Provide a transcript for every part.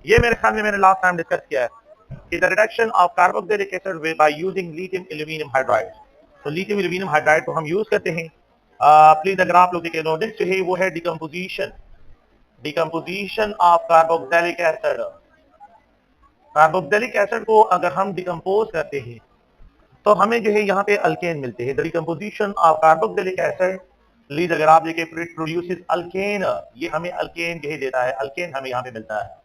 ये मेरे ख्याल में मैंने लास्ट टाइम डिस्कस किया है कि the reduction of carboxylic acid by using lithium aluminium hydride. तो लिथियम एल्यूमिनियम हाइड्राइड को हम यूज करते हैं। प्लीज अगर आप लोग देखें, नेक्स्ट जो है वो है decomposition, decomposition of carboxylic acid. Carboxylic acid को अगर हम डिकम्पोज करते हैं तो हमें जो है यहाँ पे अल्केन मिलते हैं। The decomposition of carboxylic acid, please अगर आप देखें, प्रोड्यूसेस अल्केन, ये हमें अल्केन जो है देता है, अल्केन हमें यहाँ पे मिलता है।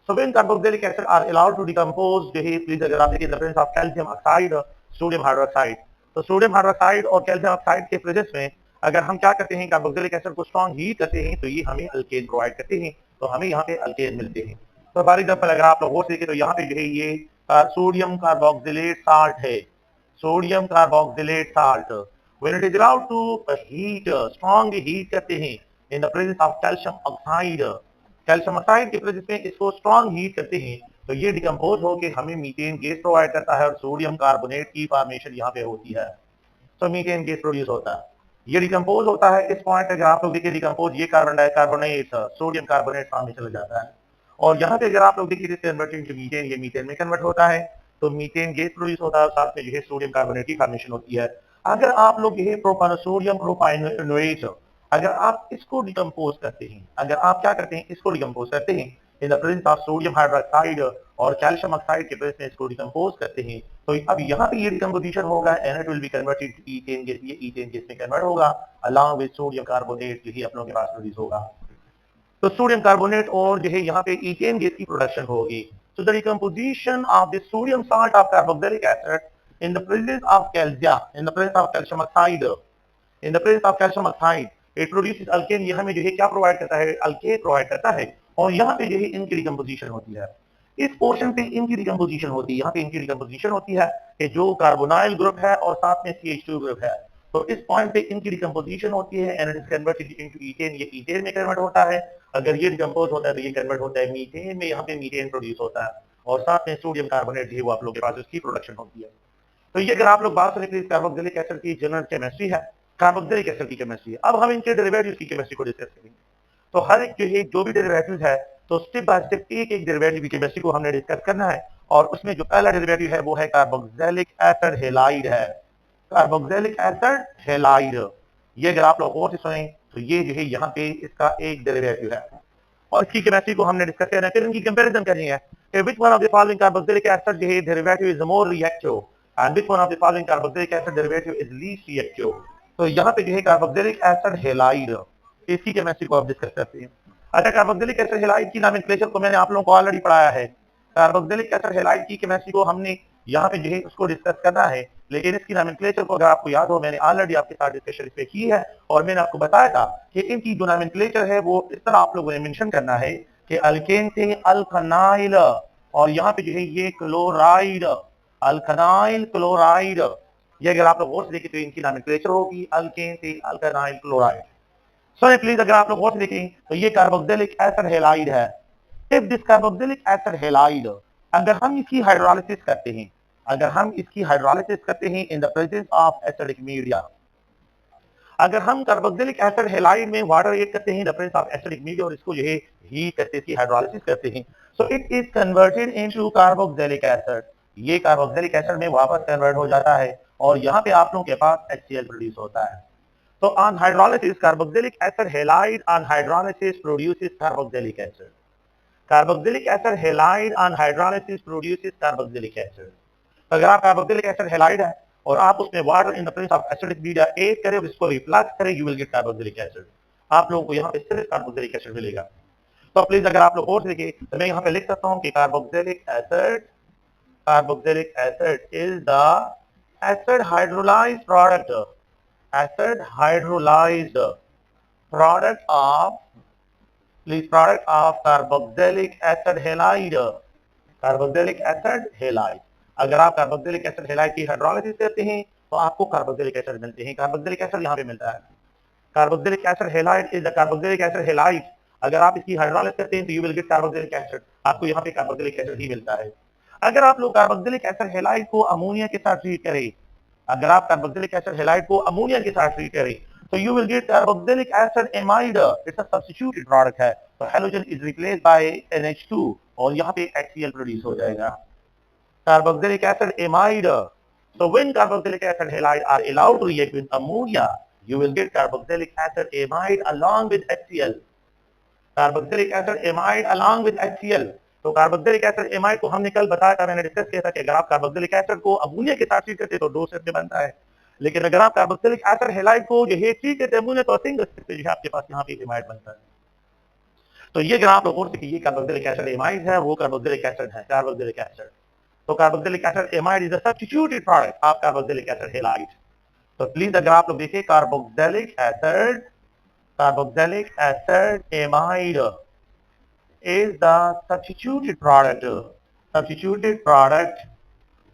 So when carboxylic acid are allowed to decompose, जो है प्लीज अगर आप देखिए, the presence of calcium oxide, sodium hydroxide. तो सोडियम हाइड्रोक्साइड और कैल्शियम ऑक्साइड के प्रेजेंस में अगर हम क्या करते हैं, कार्बोक्सिलिक एसिड को स्ट्रॉन्ग हीट करते हैं तो ये हमें अल्केन प्रोवाइड करते हैं, तो हमें यहाँ पे अल्केन मिलते हैं। तो फॉर एग्जाम्पल अगर आप लोग और देखें तो यहाँ पे जो है ये सोडियम कार्बोक्सिलेट साल्ट है, sodium carboxylate salt. When it is allowed to heat, strong heat करते हैं in the presence of calcium oxide, calcium oxide के प्रेजेंस में इसको स्ट्रॉन्ग हीट करते हैं तो ये डिकम्पोज होकर हमें मीथेन गैस प्रोवाइड करता है और सोडियम कार्बोनेट की फॉर्मेशन यहाँ पे होती है। तो मीथेन गैस प्रोड्यूस होता है, ये डिकम्पोज होता है। इस पॉइंट अगर आप लोग देखिए डिकम्पोज, ये कार्बन डाइकार्बोनेट सोडियम कार्बोनेट फॉर्म में चला जाता है और यहाँ पे अगर आप लोग देखिए कन्वर्टिंग टू मीथेन, ये मीथेन में कन्वर्ट होता है तो मीथेन गैस प्रोड्यूस होता है और साथ में जो है सोडियम कार्बोनेट की फॉर्मेशन होती है। अगर आप लोग ये सोडियम प्रोपाइनोएट, अगर आप इसको डिकम्पोज करते हैं, अगर आप क्या करते हैं, इसको डिकम्पोज करते हैं in the presence of sodium hydroxide और कैल्शियम ऑक्साइड के प्रेजेंस में इसको डिकम्पोज करते हैं तो अब यहाँ पे ये डिकम्पोजिशन होगा and it will be converted to ethane gas, ये ईथेन गैस में कन्वर्ट होगा अलॉन्ग विद सोडियम कार्बोनेट, यही अपनों के पास प्रोड्यूस होगा। तो सोडियम कार्बोनेट और जो है यहाँ पे ईथेन गैस की प्रोडक्शन होगी। So the decomposition of the sodium salt of carboxylic acid in the presence of calcium, in the presence of calcium oxide, in the presence of calcium oxide, it produces alkane। ये हमें जो है क्या provide करता है, alkane provide करता है और यहाँ पे जो है इनकी डिकम्पोजिशन होती है। इस पोर्शन पे इनकी डिकम्पोजिशन होती है, यहाँ पे इनकी डिकम्पोजिशन होती है कि जो कार्बोनाइल ग्रुप है और साथ में CH2 ग्रुप है, तो इस पॉइंट पे इनकी डिकम्पोजिशन होती है and it is converted into ethane, ये ईथेन में कन्वर्ट होता है। अगर ये डिकम्पोज होता है तो ये कन्वर्ट होता है मीथेन में, यहाँ पे मीथेन प्रोड्यूस होता है और साथ में सोडियम कार्बोनेट जो है वो आप लोगों के पास उसकी प्रोडक्शन होती है। तो ये अगर आप लोग बात करें कार्बोक्सिलिक एसिड की जनरल केमिस्ट्री है, कार्बोक्सिलिक एसिड की केमिस्ट्री है। अब हम इनके डेरिवेटिव्स की केमिस्ट्री को डिस्कस करेंगे। तो हर एक जो है जो भी डेरिवेटिव है तो स्टेप बाय स्टेप एक एक डेरिवेटिव की केमिस्ट्री को हमने डिस्कस करना है और उसमें जो पहला डेरिवेटिव है वो है कार्बोक्सिलिक एसिड हैलाइड है, कार्बोक्सिलिक एसिड हैलाइड। ये अगर आप लोग और से सुने तो ये जो है यहाँ पे इसका एक डेरिवेटिव है और इसकी केमिस्ट्री को हमने डिस्कस करना है। फिर इनकी कंपैरिजन करनी है कि which one of the following carboxylic acid जो है derivative is more reactive and which one of the following carboxylic acid derivative is least reactive. तो यहाँ पे जो है कार्बोक्सिलिक एसिड हैलाइड, इसकी केमिस्ट्री को आप डिस्कस करते हैं। अच्छा, कार्बोक्सिलिक एसिड हैलाइड की नोमेनक्लेचर को मैंने आप लोगों को ऑलरेडी पढ़ाया है। कार्बोक्सिलिक एसिड हैलाइड की केमिस्ट्री को हमने यहाँ पे जो है उसको डिस्कस करना है, लेकिन इसकी नोमेनक्लेचर को अगर आपको याद हो मैंने ऑलरेडी आपके साथ डिस्कशन इस पे की है और मैंने आपको बताया था कि इनकी जो नोमेनक्लेचर है वो इस तरह आप लोगों ने मेंशन करना है कि अल्केन से अल्कनाइल और यहाँ पे जो है ये क्लोराइड, अल्कनाइल क्लोराइड। ये अगर आप लोग और से देखें तो इनकी नोमेनक्लेचर होगी अल्केन से अल्कनाइल क्लोराइड। सो प्लीज अगर आप लोग और से देखें तो ये कार्बोक्सिलिक एसिड हैलाइड है। If this carboxylic acid halide, अगर हम इसकी हाइड्रोलिसिस करते हैं, अगर हम इसकी हाइड्रोलिसिस करते हैं in the presence of acidic media, अगर हम कार्बोक्सिलिक एसिड हैलाइड में वाटर ऐड करते हैं in the presence of acidic media और इसको जो है हीट करते हैं, हाइड्रोलिसिस करते हैं, so it is converted into carboxylic acid. ये कार्बोक्सिलिक एसिड में वापस कन्वर्ट हो जाता है और यहाँ पे आप लोगों के पास HCl प्रोड्यूस होता है। So on hydrolysis, carboxylic acid halide on hydrolysis produces carboxylic acid. Carboxylic acid halide on hydrolysis produces carboxylic acid. तो अगर आप कार्बोक्सिलिक एसिड हैलाइड है और आप उसमें water in the presence of acidic media add करें और इसको रिप्लेस करें, you will get carboxylic acid. आप लोगों को यहाँ पे सिर्फ कार्बोक्सिलिक एसिड मिलेगा। तो प्लीज अगर आप लोग और देखें तो मैं यहाँ पे लिख सकता हूँ कि carboxylic acid is the acid hydrolyzed product, acid hydrolyzed product of, please, product of carboxylic acid halide, carboxylic acid halide। अगर आप कार्बोक्सिलिक एसिड हैलाइड की हाइड्रोलिसिस करते हैं तो आपको कार्बोक्सिलिक एसिड मिलते हैं। कार्बोक्सिलिक एसिड यहाँ पे मिलता है, carboxylic acid halide is the carboxylic acid halide. अगर आप इसकी हाइड्रोलिसिस करते हैं तो you will get carboxylic acid, आपको यहाँ पे कार्बोक्सिलिक एसिड ही मिलता है। अगर आप लोग कार्बोक्सिलिक एसिड हैलाइड को अमोनिया के साथ ट्रीट करें, अगर आप कार्बोक्सिलिक एसिड हैलाइड को अमोनिया के साथ ट्रीट करें तो you will get carboxylic acid amide, it's a substituted product है। तो halogen is replaced bye NH2 और यहाँ पे HCl प्रोड्यूस हो जाएगा, carboxylic acid amide. So when carboxylic acid halide are allowed to react with ammonia, you will get carboxylic acid amide along with HCl. Carboxylic acid amide along with HCl। तो carboxylic acid amide को हमने कल बताया था, मैंने discuss किया था कि अगर आप कार्बोक्सिलिक एसिड को अमोनिया के साथ ट्रीट करते तो 2 स्टेप में बनता है, लेकिन अगर आप कार्बोक्सिलिक एसिड हैलाइड को जो है ट्रीट करते अमोनिया तो सिंगल स्टेप पे जो है आपके पास यहाँ पे एमाइड बनता है। तो ये ग्राफ लोगों से कि ये कार्बोक्सिलिक एसिड एमाइड है, वो कार्बोक्सिलिक एसिड है, कार्बोक्सिलिक एसिड। तो carboxylic acid amide is a substituted product of carboxylic acid halide. तो प्लीज अगर आप लोग देखिए carboxylic acid amide is the substituted product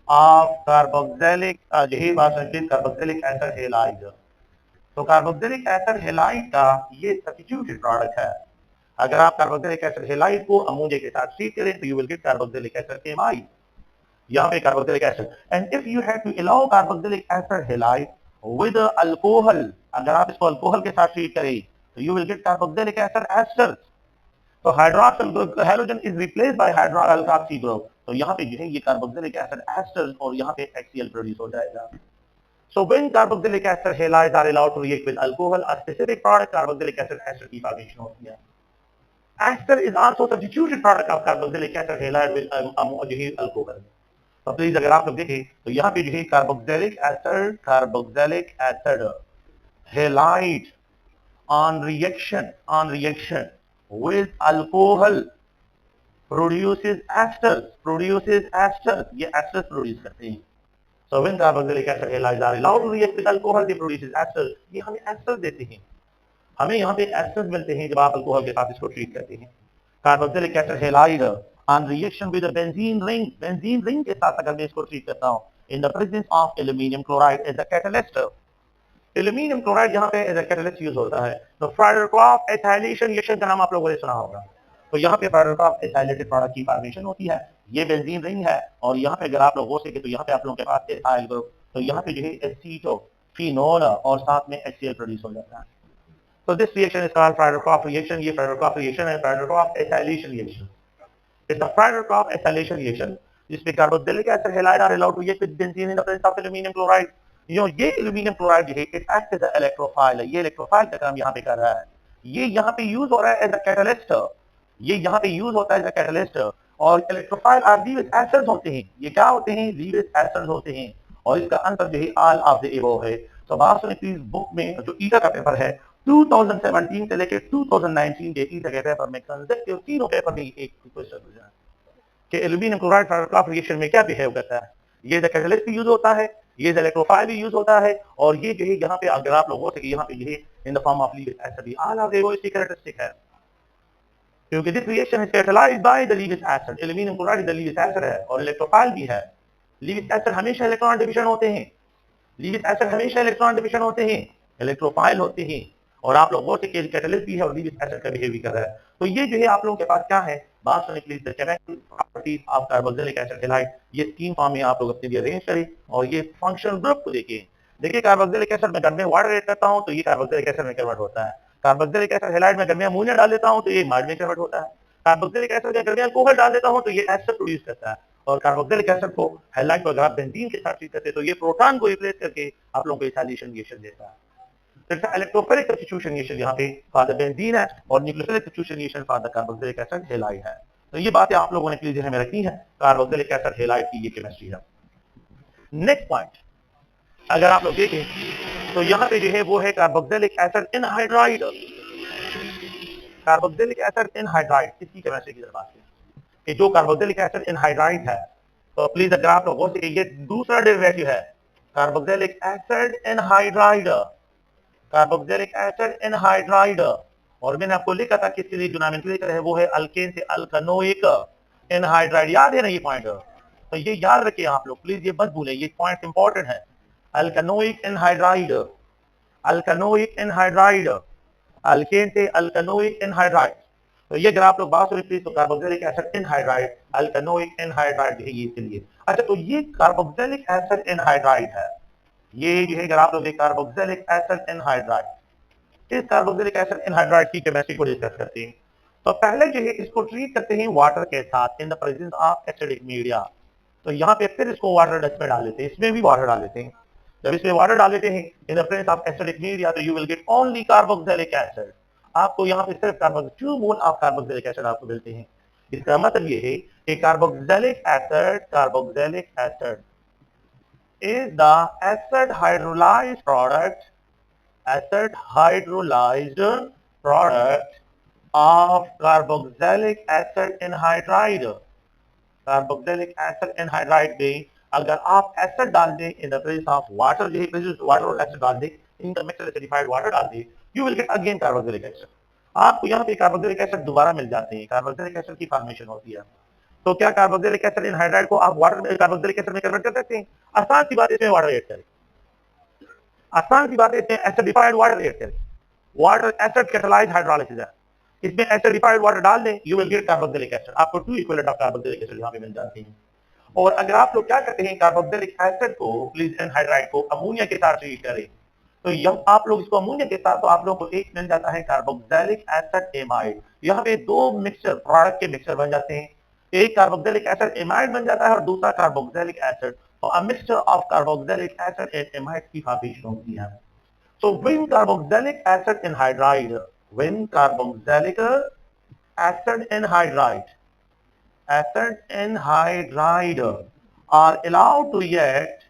of carboxylic carboxylic acid halide। तो कार्बोक्सिलिक एसिड हैलाइड का ये सब्स्टिट्यूटेड प्रोडक्ट है। अगर आप कार्बोक्सिलिक एसिड हैलाइड को अमोनिया के साथ ट्रीट करें तो you will get carboxylic acid amide, यहाँ पे carboxylic acid. And if you have to allow carboxylic acid halide with alcohol, अगर आप इसको अल्कोहल के साथ ट्रीट करें तो you will get carboxylic acid ester. तो hydroxyl hydrogen is replaced by hydroxy group, तो यहाँ पे जो है ये कार्बोक्सिलिक एसिड एस्टर और यहाँ पे HCl प्रोड्यूस हो जाएगा। So when carboxylic acid halides are allowed to react with alcohol, a specific product carboxylic acid ester की formation होती है। Ester is also substituted product of carboxylic acid halide with alcohol। तो please अगर आप लोग देखें तो यहाँ पे जो है carboxylic acid halide on reaction with alcohol produces esters, ये esters प्रोड्यूस करते हैं। So when carboxylic acid halides are allowed to react with alcohol, they produces esters, ये हमें esters देते हैं, हमें यहाँ पे esters मिलते हैं जब आप अल्कोहल के साथ इसको ट्रीट करते हैं। Carboxylic acid halide on reaction with a benzene ring के साथ अगर मैं इसको ट्रीट करता हूँ in the presence of aluminium chloride as a catalyst, aluminium chloride यहाँ पे एज अ कैटलिस्ट यूज होता है। तो फ्राइडरक्रॉफ्ट एथाइलेशन रिएक्शन का नाम आप लोगों ने सुना होगा। तो यहाँ पे फ्राइडरक्रॉफ्ट एथाइलेटेड प्रोडक्ट की फॉर्मेशन होती है, ये बेंजीन रिंग है और यहाँ पे अगर आप लोग हो सके तो यहाँ पे आप लोगों के पास एथाइल ग्रुप, तो यहाँ पे जो है एसीटोफिनोल और साथ में HCl प्रोड्यूस हो जाता है। तो this reaction is called Friedel Crafts reaction. ये फ्राइडरक्रॉफ्ट रिएक्शन है, Friedel Crafts ethylation reaction. It's a Friedel Crafts ethylation reaction जिसमें carboxylic acid halide are allowed to react with benzene in the presence of aluminium chloride. ये aluminium chloride है, it act as a electrophile, ये electrophile का काम यहाँ पे कर रहा है। ये यहाँ पे यूज हो रहा है एज अ कैटलिस्ट, ये यहाँ पे यूज होता है एज अ कैटलिस्ट। और इलेक्ट्रोफाइल आर लीविस एस्टर्स होते हैं, ये क्या होते हैं? लीविस एस्टर्स होते हैं और इसका आंसर जो है ऑल ऑफ द अबव है। तो बायोकेमिस्ट्री बुक में जो ईटा का पेपर है 2017 से लेकर 2019 के ईटा के पेपर में कंसेप्ट तीनों पेपर में एक क्वेश्चन हो जाए कि एल्यूमिनियम क्लोराइड फ्राइडरक्रॉफ्ट रिएक्शन में क्या बिहेव करता है। ये कैटलिस्ट भी यूज होता है, ये इलेक्ट्रोफाइल भी यूज होता है और ये जो है यहाँ पे अगर आप लोगों से यहाँ पे ये in the form of Lewis acid all of वो इसकी कैरेक्टरिस्टिक है, क्योंकि this reaction is catalysed by the Lewis acid. Aluminium chloride the Lewis acid है और इलेक्ट्रोफाइल भी है। लीविस एसिड हमेशा इलेक्ट्रॉन डिविजन होते हैं, लीविस एसिड हमेशा इलेक्ट्रॉन डिविजन होते हैं, इलेक्ट्रोफाइल होते हैं और आप लोगों से कैटलिस्ट भी है और लीविस एसिड का बिहेव भी कर रहा है। तो ये जो है आप लोगों के पास क्या है, बात सुनने के लिए the chemical properties of carboxylic acid halide, ये तीन फॉर्म में आप लोग अपने लिए अरेंज करें और ये फंक्शनल ग्रुप को देखिए कार्बोक्सिलिक एसिड में अगर मैं वाटर ऐड करता हूं तो ये कार्बोक्सिलिक एसिड में कन्वर्ट होता है। कार्बोक्सिलिक एसिड हैलाइड में अगर मैं अमोनिया डाल देता हूं तो ये एमाइड में कन्वर्ट होता है। कार्बोक्सिलिक एसिड में अगर मैं अल्कोहल डाल देता हूं तो ये एस्टर प्रोड्यूस करता है। और कार्बोक्सिलिक एसिड को हैलाइड को अगर आप बेंजीन के साथ ट्रीट करते तो ये प्रोटॉन को रिप्लेस करके आप लोगों को इथाइलेशन रिएक्शन देता है। इलेक्ट्रोफिलिक सब्स्टिट्यूशन रिएक्शन यहाँ पे फॉर द बेंजीन है और nucleophilic substitution reaction for the carboxylic acid halide है। तो ये बातें आप लोगों ने अपनी ज़हन में रखी है, कार्बोक्सिलिक एसिड हैलाइड की ये केमिस्ट्री है। नेक्स्ट पॉइंट अगर आप लोग देखें तो यहाँ पे जो है वो है carboxylic acid anhydride. Carboxylic acid anhydride इसकी केमिस्ट्री की बात है कि जो कार्बोक्सिलिक एसिड एनहाइड्राइड है, तो प्लीज अगर आप लोगों से ये दूसरा डेरिवेटिव है carboxylic acid anhydride, carboxylic acid anhydride. और मैंने आपको लिखा था कि इसके लिए जो नोमेनक्लेचर है वो है अल्केन से अल्कनोइक एनहाइड्राइड, याद है ना ये पॉइंट? तो ये याद रखिए आप लोग प्लीज, ये मत भूलें, ये पॉइंट इंपॉर्टेंट है। अल्कनोइक एनहाइड्राइड, अल्कनोइक एनहाइड्राइड, अल्केन से अल्कनोइक एनहाइड्राइड। तो ये अगर आप लोग बात सुनिए प्लीज, तो कार्बोक्सिलिक एसिड एनहाइड्राइड, अल्कनोइक एनहाइड्राइड है ये इसके लिए। अच्छा तो ये कार्बोक्सिलिक एसिड एनहाइड्राइड है, ये जो है अगर आप लोग कार्बोक्सिलिक एसिड एनहाइड्राइड, इस कार्बोक्सिलिक एसिड एनहाइड्राइड की केमिस्ट्री को डिस्कस करते हैं। तो पहले जो है इसको ट्रीट करते हैं वाटर के साथ इन the presence of acidic media. तो यहाँ पे फिर इसको वाटर डस्ट में डाल लेते हैं, इसमें भी वाटर डाल लेते हैं। जब इसमें वाटर डाल लेते हैं in the presence of acidic media तो you will get only carboxylic acid. आपको यहाँ पे सिर्फ 2 मोल ऑफ कार्बोक्सिलिक एसिड आपको मिलते हैं। इसका मतलब ये है कि carboxylic acid is the acid hydrolyzed product of carboxylic acid anhydride। Carboxylic acid anhydride में अगर आप एसिड डाल दें इन द प्रेजेंस ऑफ वाटर, जो है वाटर और एसिड डाल दें, in the mixer acidified water डाल दें, you will gate again carboxylic acid. आपको यहाँ पे कार्बोक्सिलिक एसिड दोबारा मिल जाते हैं, कार्बोक्सिलिक एसिड की फॉर्मेशन होती है। तो क्या कार्बोक्सिलिक एसिड एनहाइड्राइड को आप वाटर में कार्बोक्सिलिक एसिड में कन्वर्ट कर सकते हैं? आसान सी बात है, इसमें वाटर ऐड करें। आसान सी बात है, इसमें एसिडिफाइड वाटर ऐड करें। वाटर एसिड कैटालाइज्ड हाइड्रोलिसिस है, इसमें एसिडिफाइड वाटर डाल दें, you will get carboxylic acid. आपको 2 इक्विवेलेंट ऑफ कार्बोक्सिलिक एसिड यहाँ पे मिल जाते हैं। और अगर आप लोग क्या करते हैं, कार्बोक्सिलिक एसिड को प्लीज एनहाइड्राइड को अमोनिया के साथ ट्रीट करें, तो जब आप लोग इसको अमोनिया के साथ, तो आप लोगों को एक मिल जाता है कार्बोक्सिलिक एसिड एमाइड। यहाँ पे 2 मिक्सचर प्रोडक्ट के मिक्सचर बन जाते हैं, एक कार्बोक्सिलिक एसिड एमाइड बन जाता है और दूसरा कार्बोक्सिलिक एसिड। और a mixture of carboxylic acid and amide की फॉर्मेशन होती है। So when carboxylic acid anhydride are allowed to react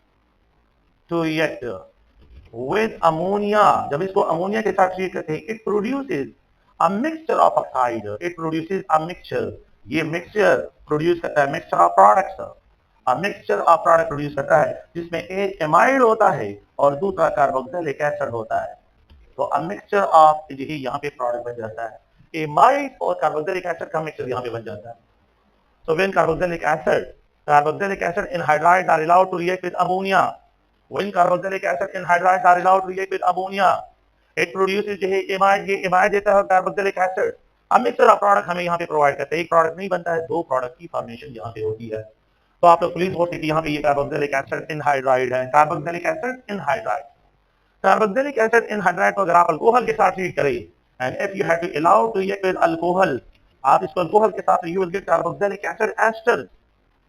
with ammonia, जब इसको अमोनिया के साथ ट्रीट करते हैं, it produces a mixture of oxide, it produces a mixture, ये मिक्सचर प्रोड्यूस करता है mixture of products, mixture of product produce करता है जिसमें एक एमाइड होता है और दूसरा कार्बोक्सिलिक एसिड होता है। तो अ मिक्सचर ऑफ यही यहाँ पे प्रोडक्ट बन जाता है, एमाइड और कार्बोक्सिलिक एसिड का मिक्सचर यहाँ पे बन जाता है। So when carboxylic acid anhydrides are allowed to react with ammonia, when carboxylic acid anhydrides are allowed to react with ammonia, it produces जो है एमाइड, ये एमाइड देता है कार्बोक्सिलिक एसिड। अब मिक्सचर ऑफ प्रोडक्ट हमें यहाँ पे प्रोवाइड करते हैं, एक प्रोडक्ट नहीं बनता है, 2 प्रोडक्ट की फॉर्मेशन यहाँ पे होती है। तो आप लोग प्लीज नोट कीजिए यहाँ पे ये कार्बोक्सिलिक एसिड एनहाइड्राइड है, carboxylic acid anhydride. Carboxylic acid anhydride को अगर आप अल्कोहल के साथ ट्रीट करें, and if you have to allow to react with alcohol, आप इसको अल्कोहल के साथ you will get carboxylic acid ester.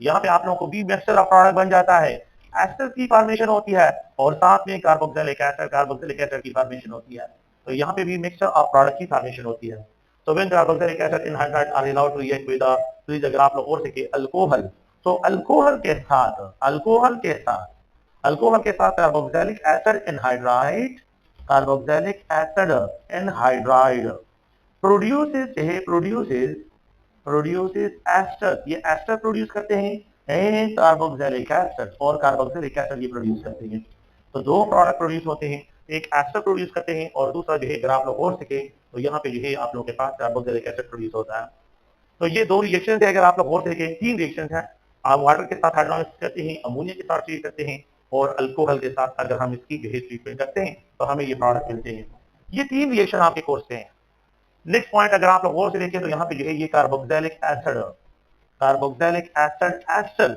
यहाँ पे आप लोगों को भी मिक्सचर ऑफ प्रोडक्ट बन जाता है, एस्टर की फॉर्मेशन होती है और साथ में कार्बोक्सिलिक एसिड की फॉर्मेशन होती है। तो यहाँ पे भी मिक्सचर ऑफ प्रोडक्ट की फॉर्मेशन होती है। तो when carboxylic acid anhydride are allowed to react with please अगर आप लोग और सके अल्कोहल, तो अल्कोहल के साथ carboxylic acid anhydride produces ester, ये एस्टर प्रोड्यूस करते हैं एंड कार्बोक्सिलिक एसिड, और कार्बोक्सिलिक एसिड ये प्रोड्यूस करते हैं। तो 2 प्रोडक्ट प्रोड्यूस होते हैं, एक एस्टर प्रोड्यूस करते हैं और दूसरा जो है अगर आप लोग और सके तो यहाँ पे जो है आप लोगों के पास कार्बोक्सिलिक एसिड प्रोड्यूस होता है। तो ये 2 रिएक्शन है, अगर आप लोग और सके 3 रिएक्शन है। आप वाटर के साथ हाइड्रोलाइसिस करते हैं, अमोनिया के साथ ट्रीट करते हैं और अल्कोहल के साथ अगर हम इसकी जो है ट्रीटमेंट करते हैं तो हमें ये प्रोडक्ट मिलते हैं। ये 3 रिएक्शन आपके कोर्स से हैं। नेक्स्ट पॉइंट अगर आप लोग और से देखें तो यहाँ पे जो है ये कार्बोक्सिलिक एसिड एस्टर्स,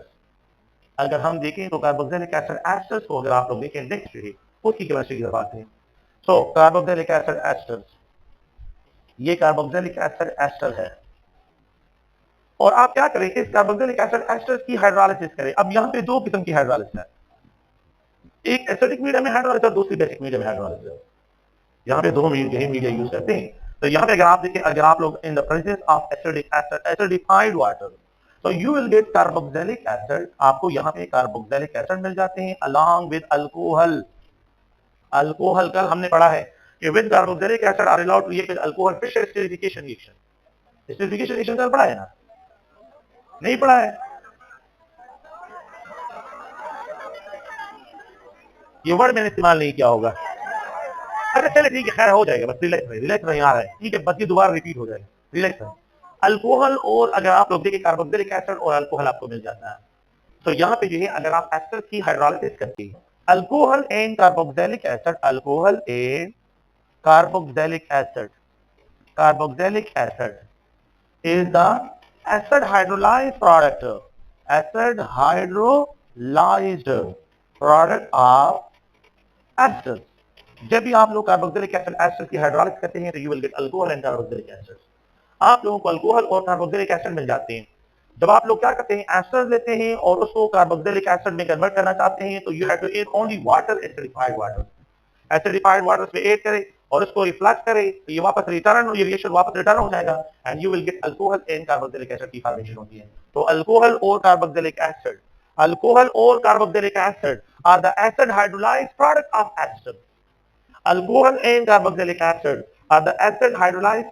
अगर हम देखें तो कार्बोक्सिलिक एसिड एस्टर्स को अगर आप लोग देखें नेक्स्ट जो है उसकी केमिस्ट्री की बात है। सो कार्बोक्सिलिक एसिड एस्टर्स, ये कार्बोक्सिलिक एसिड एस्टर है और आप क्या करें, इस कार्बोक्सिलिक एसिड एस्टर्स की हाइड्रोलाइसिस करें। अब यहाँ पे 2 किस्म की हाइड्रोलाइसिस है, एक एसिडिक मीडियम में हाइड्रोलाइसिस और दूसरी बेसिक मीडियम में हाइड्रोलाइसिस। यहाँ पे 2 मीडिया यूज करते हैं। तो यहाँ पे अगर आप देखें, अगर आप लोग in the presence of acidic acid acidified water, तो you will get carboxylic acid, आपको यहाँ पे कार्बोक्सिलिक एसिड मिल जाते हैं अलोंग विद अल्कोहल। अल्कोहल कल हमने पढ़ा है कि with carboxylic acid are allowed to react with alcohol, फिर एसिडिफिकेशन रिएक्शन। एसिडिफिकेशन रिएक्शन कल पढ़ा है ना? नहीं पढ़ा है? ये वर्ड मैंने इस्तेमाल नहीं किया होगा। अच्छा चले ठीक है, खैर हो जाएगा, बस रिलैक्स नहीं आ रहा है, ठीक है, बस ये दोबारा रिपीट हो जाएगा, रिलैक्स है। अल्कोहल और अगर आप लोग देखिए कार्बोक्सिलिक एसिड और अल्कोहल आपको मिल जाता है। तो यहाँ पे जो है अगर आप एस्टर की हाइड्रोलाइसिस करते हैं, alcohol and carboxylic acid, carboxylic acid is the acid hydrolyzed product of esters। जब भी आप लोग कार्बोक्सिलिक एसिड एस्टर की हाइड्रोलाइसिस करते हैं तो you will get alcohol and carboxylic acid. आप लोगों को अल्कोहल और कार्बोक्सिलिक एसिड मिल जाते हैं। जब आप लोग क्या करते हैं, एस्टर लेते हैं और उसको कार्बोक्सिलिक एसिड में कन्वर्ट करना चाहते हैं, तो you have to add only water, acidified water. Acidified water में ऐड करें और उसको रिफ्लेक्ट करें, तो ये वापस रिटर्न, ये रिएक्शन वापस रिटर्न हो जाएगा and you will get alcohol and carboxylic acid की फॉर्मेशन होती है। तो अल्कोहल और कार्बोक्सिलिक एसिड, अल्कोहल और carboxylic acid are the acid hydrolyzed product of ester. Alcohol and carboxylic acid are the acid hydrolyzed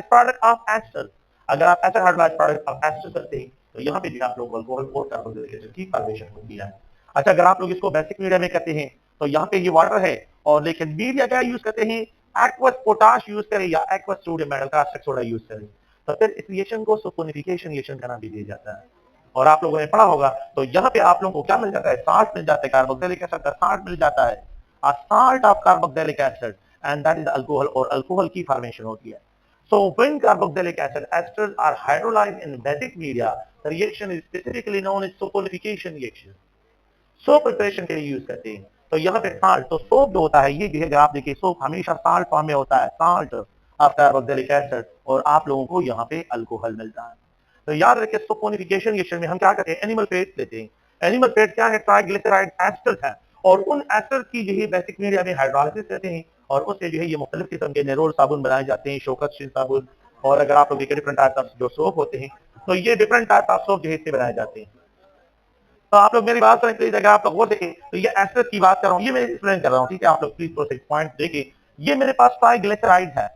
product of ester। अगर आप acid hydrolyzed product of ester करते हैं तो यहाँ पे भी आप लोग अल्कोहल और कार्बोक्सिलिक एसिड की फॉर्मेशन होती है। अच्छा, अगर आप लोग इसको बेसिक मीडिया में करते हैं तो यहाँ पे ये वाटर है और लेकिन मीडिया क्या यूज करते हैं, एक्वस पोटाश यूज करें या aqueous sodium metal caustic soda use करें, तो फिर इस रिएक्शन को सल्फोनिफिकेशन रिएक्शन का नाम भी दिया जाता है। और आप लोगों ने पढ़ा होगा तो यहाँ पे आप लोगों को क्या मिल जाता है, साल्ट मिल जाता है, कार्बोक्सिलिक एसिड का साल्ट मिल जाता है, a salt of carboxylic acid, and that is the alcohol और अल्कोहल की फॉर्मेशन होती है। So when carboxylic acid esters are hydrolyzed in basic media, the reaction is specifically known as saponification reaction। Soap preparation के लिए use करते हैं। तो यहाँ पे साल्ट, तो सोप जो होता है ये जो है, अगर आप देखिए सोप हमेशा साल्ट फॉर्म में होता है, साल्ट ऑफ कार्बोक्सिलिक एसिड, और आप लोगों को यहाँ पे अल्कोहल मिलता है। तो याद रखिए सल्फोनिफिकेशन रिएक्शन में हम क्या करते हैं, एनिमल फैट लेते हैं। एनिमल फैट क्या है, ट्राइग्लिसराइड एस्टर है, और उन एस्टर की जो है बेसिक मीडिया में हाइड्रोलाइसिस करते हैं और उससे जो है ये मुख्तलिफ किस्म के नेरोल साबुन बनाए जाते हैं, शौकत साबुन, और अगर आप लोग देखें डिफरेंट टाइप ऑफ जो सोप होते हैं, तो ये डिफरेंट टाइप ऑफ सोप जो है इससे बनाए जाते हैं। तो आप लोग मेरी बात सुनें प्लीज, अगर आप लोग वो देखें तो ये एस्टर की बात कर रहा हूँ, ये मैं एक्सप्लेन कर रहा हूँ, ठीक है, आप लोग प्लीज प्रोसेस पॉइंट देखिए। ये मेरे पास ट्राइग्लिसराइड है,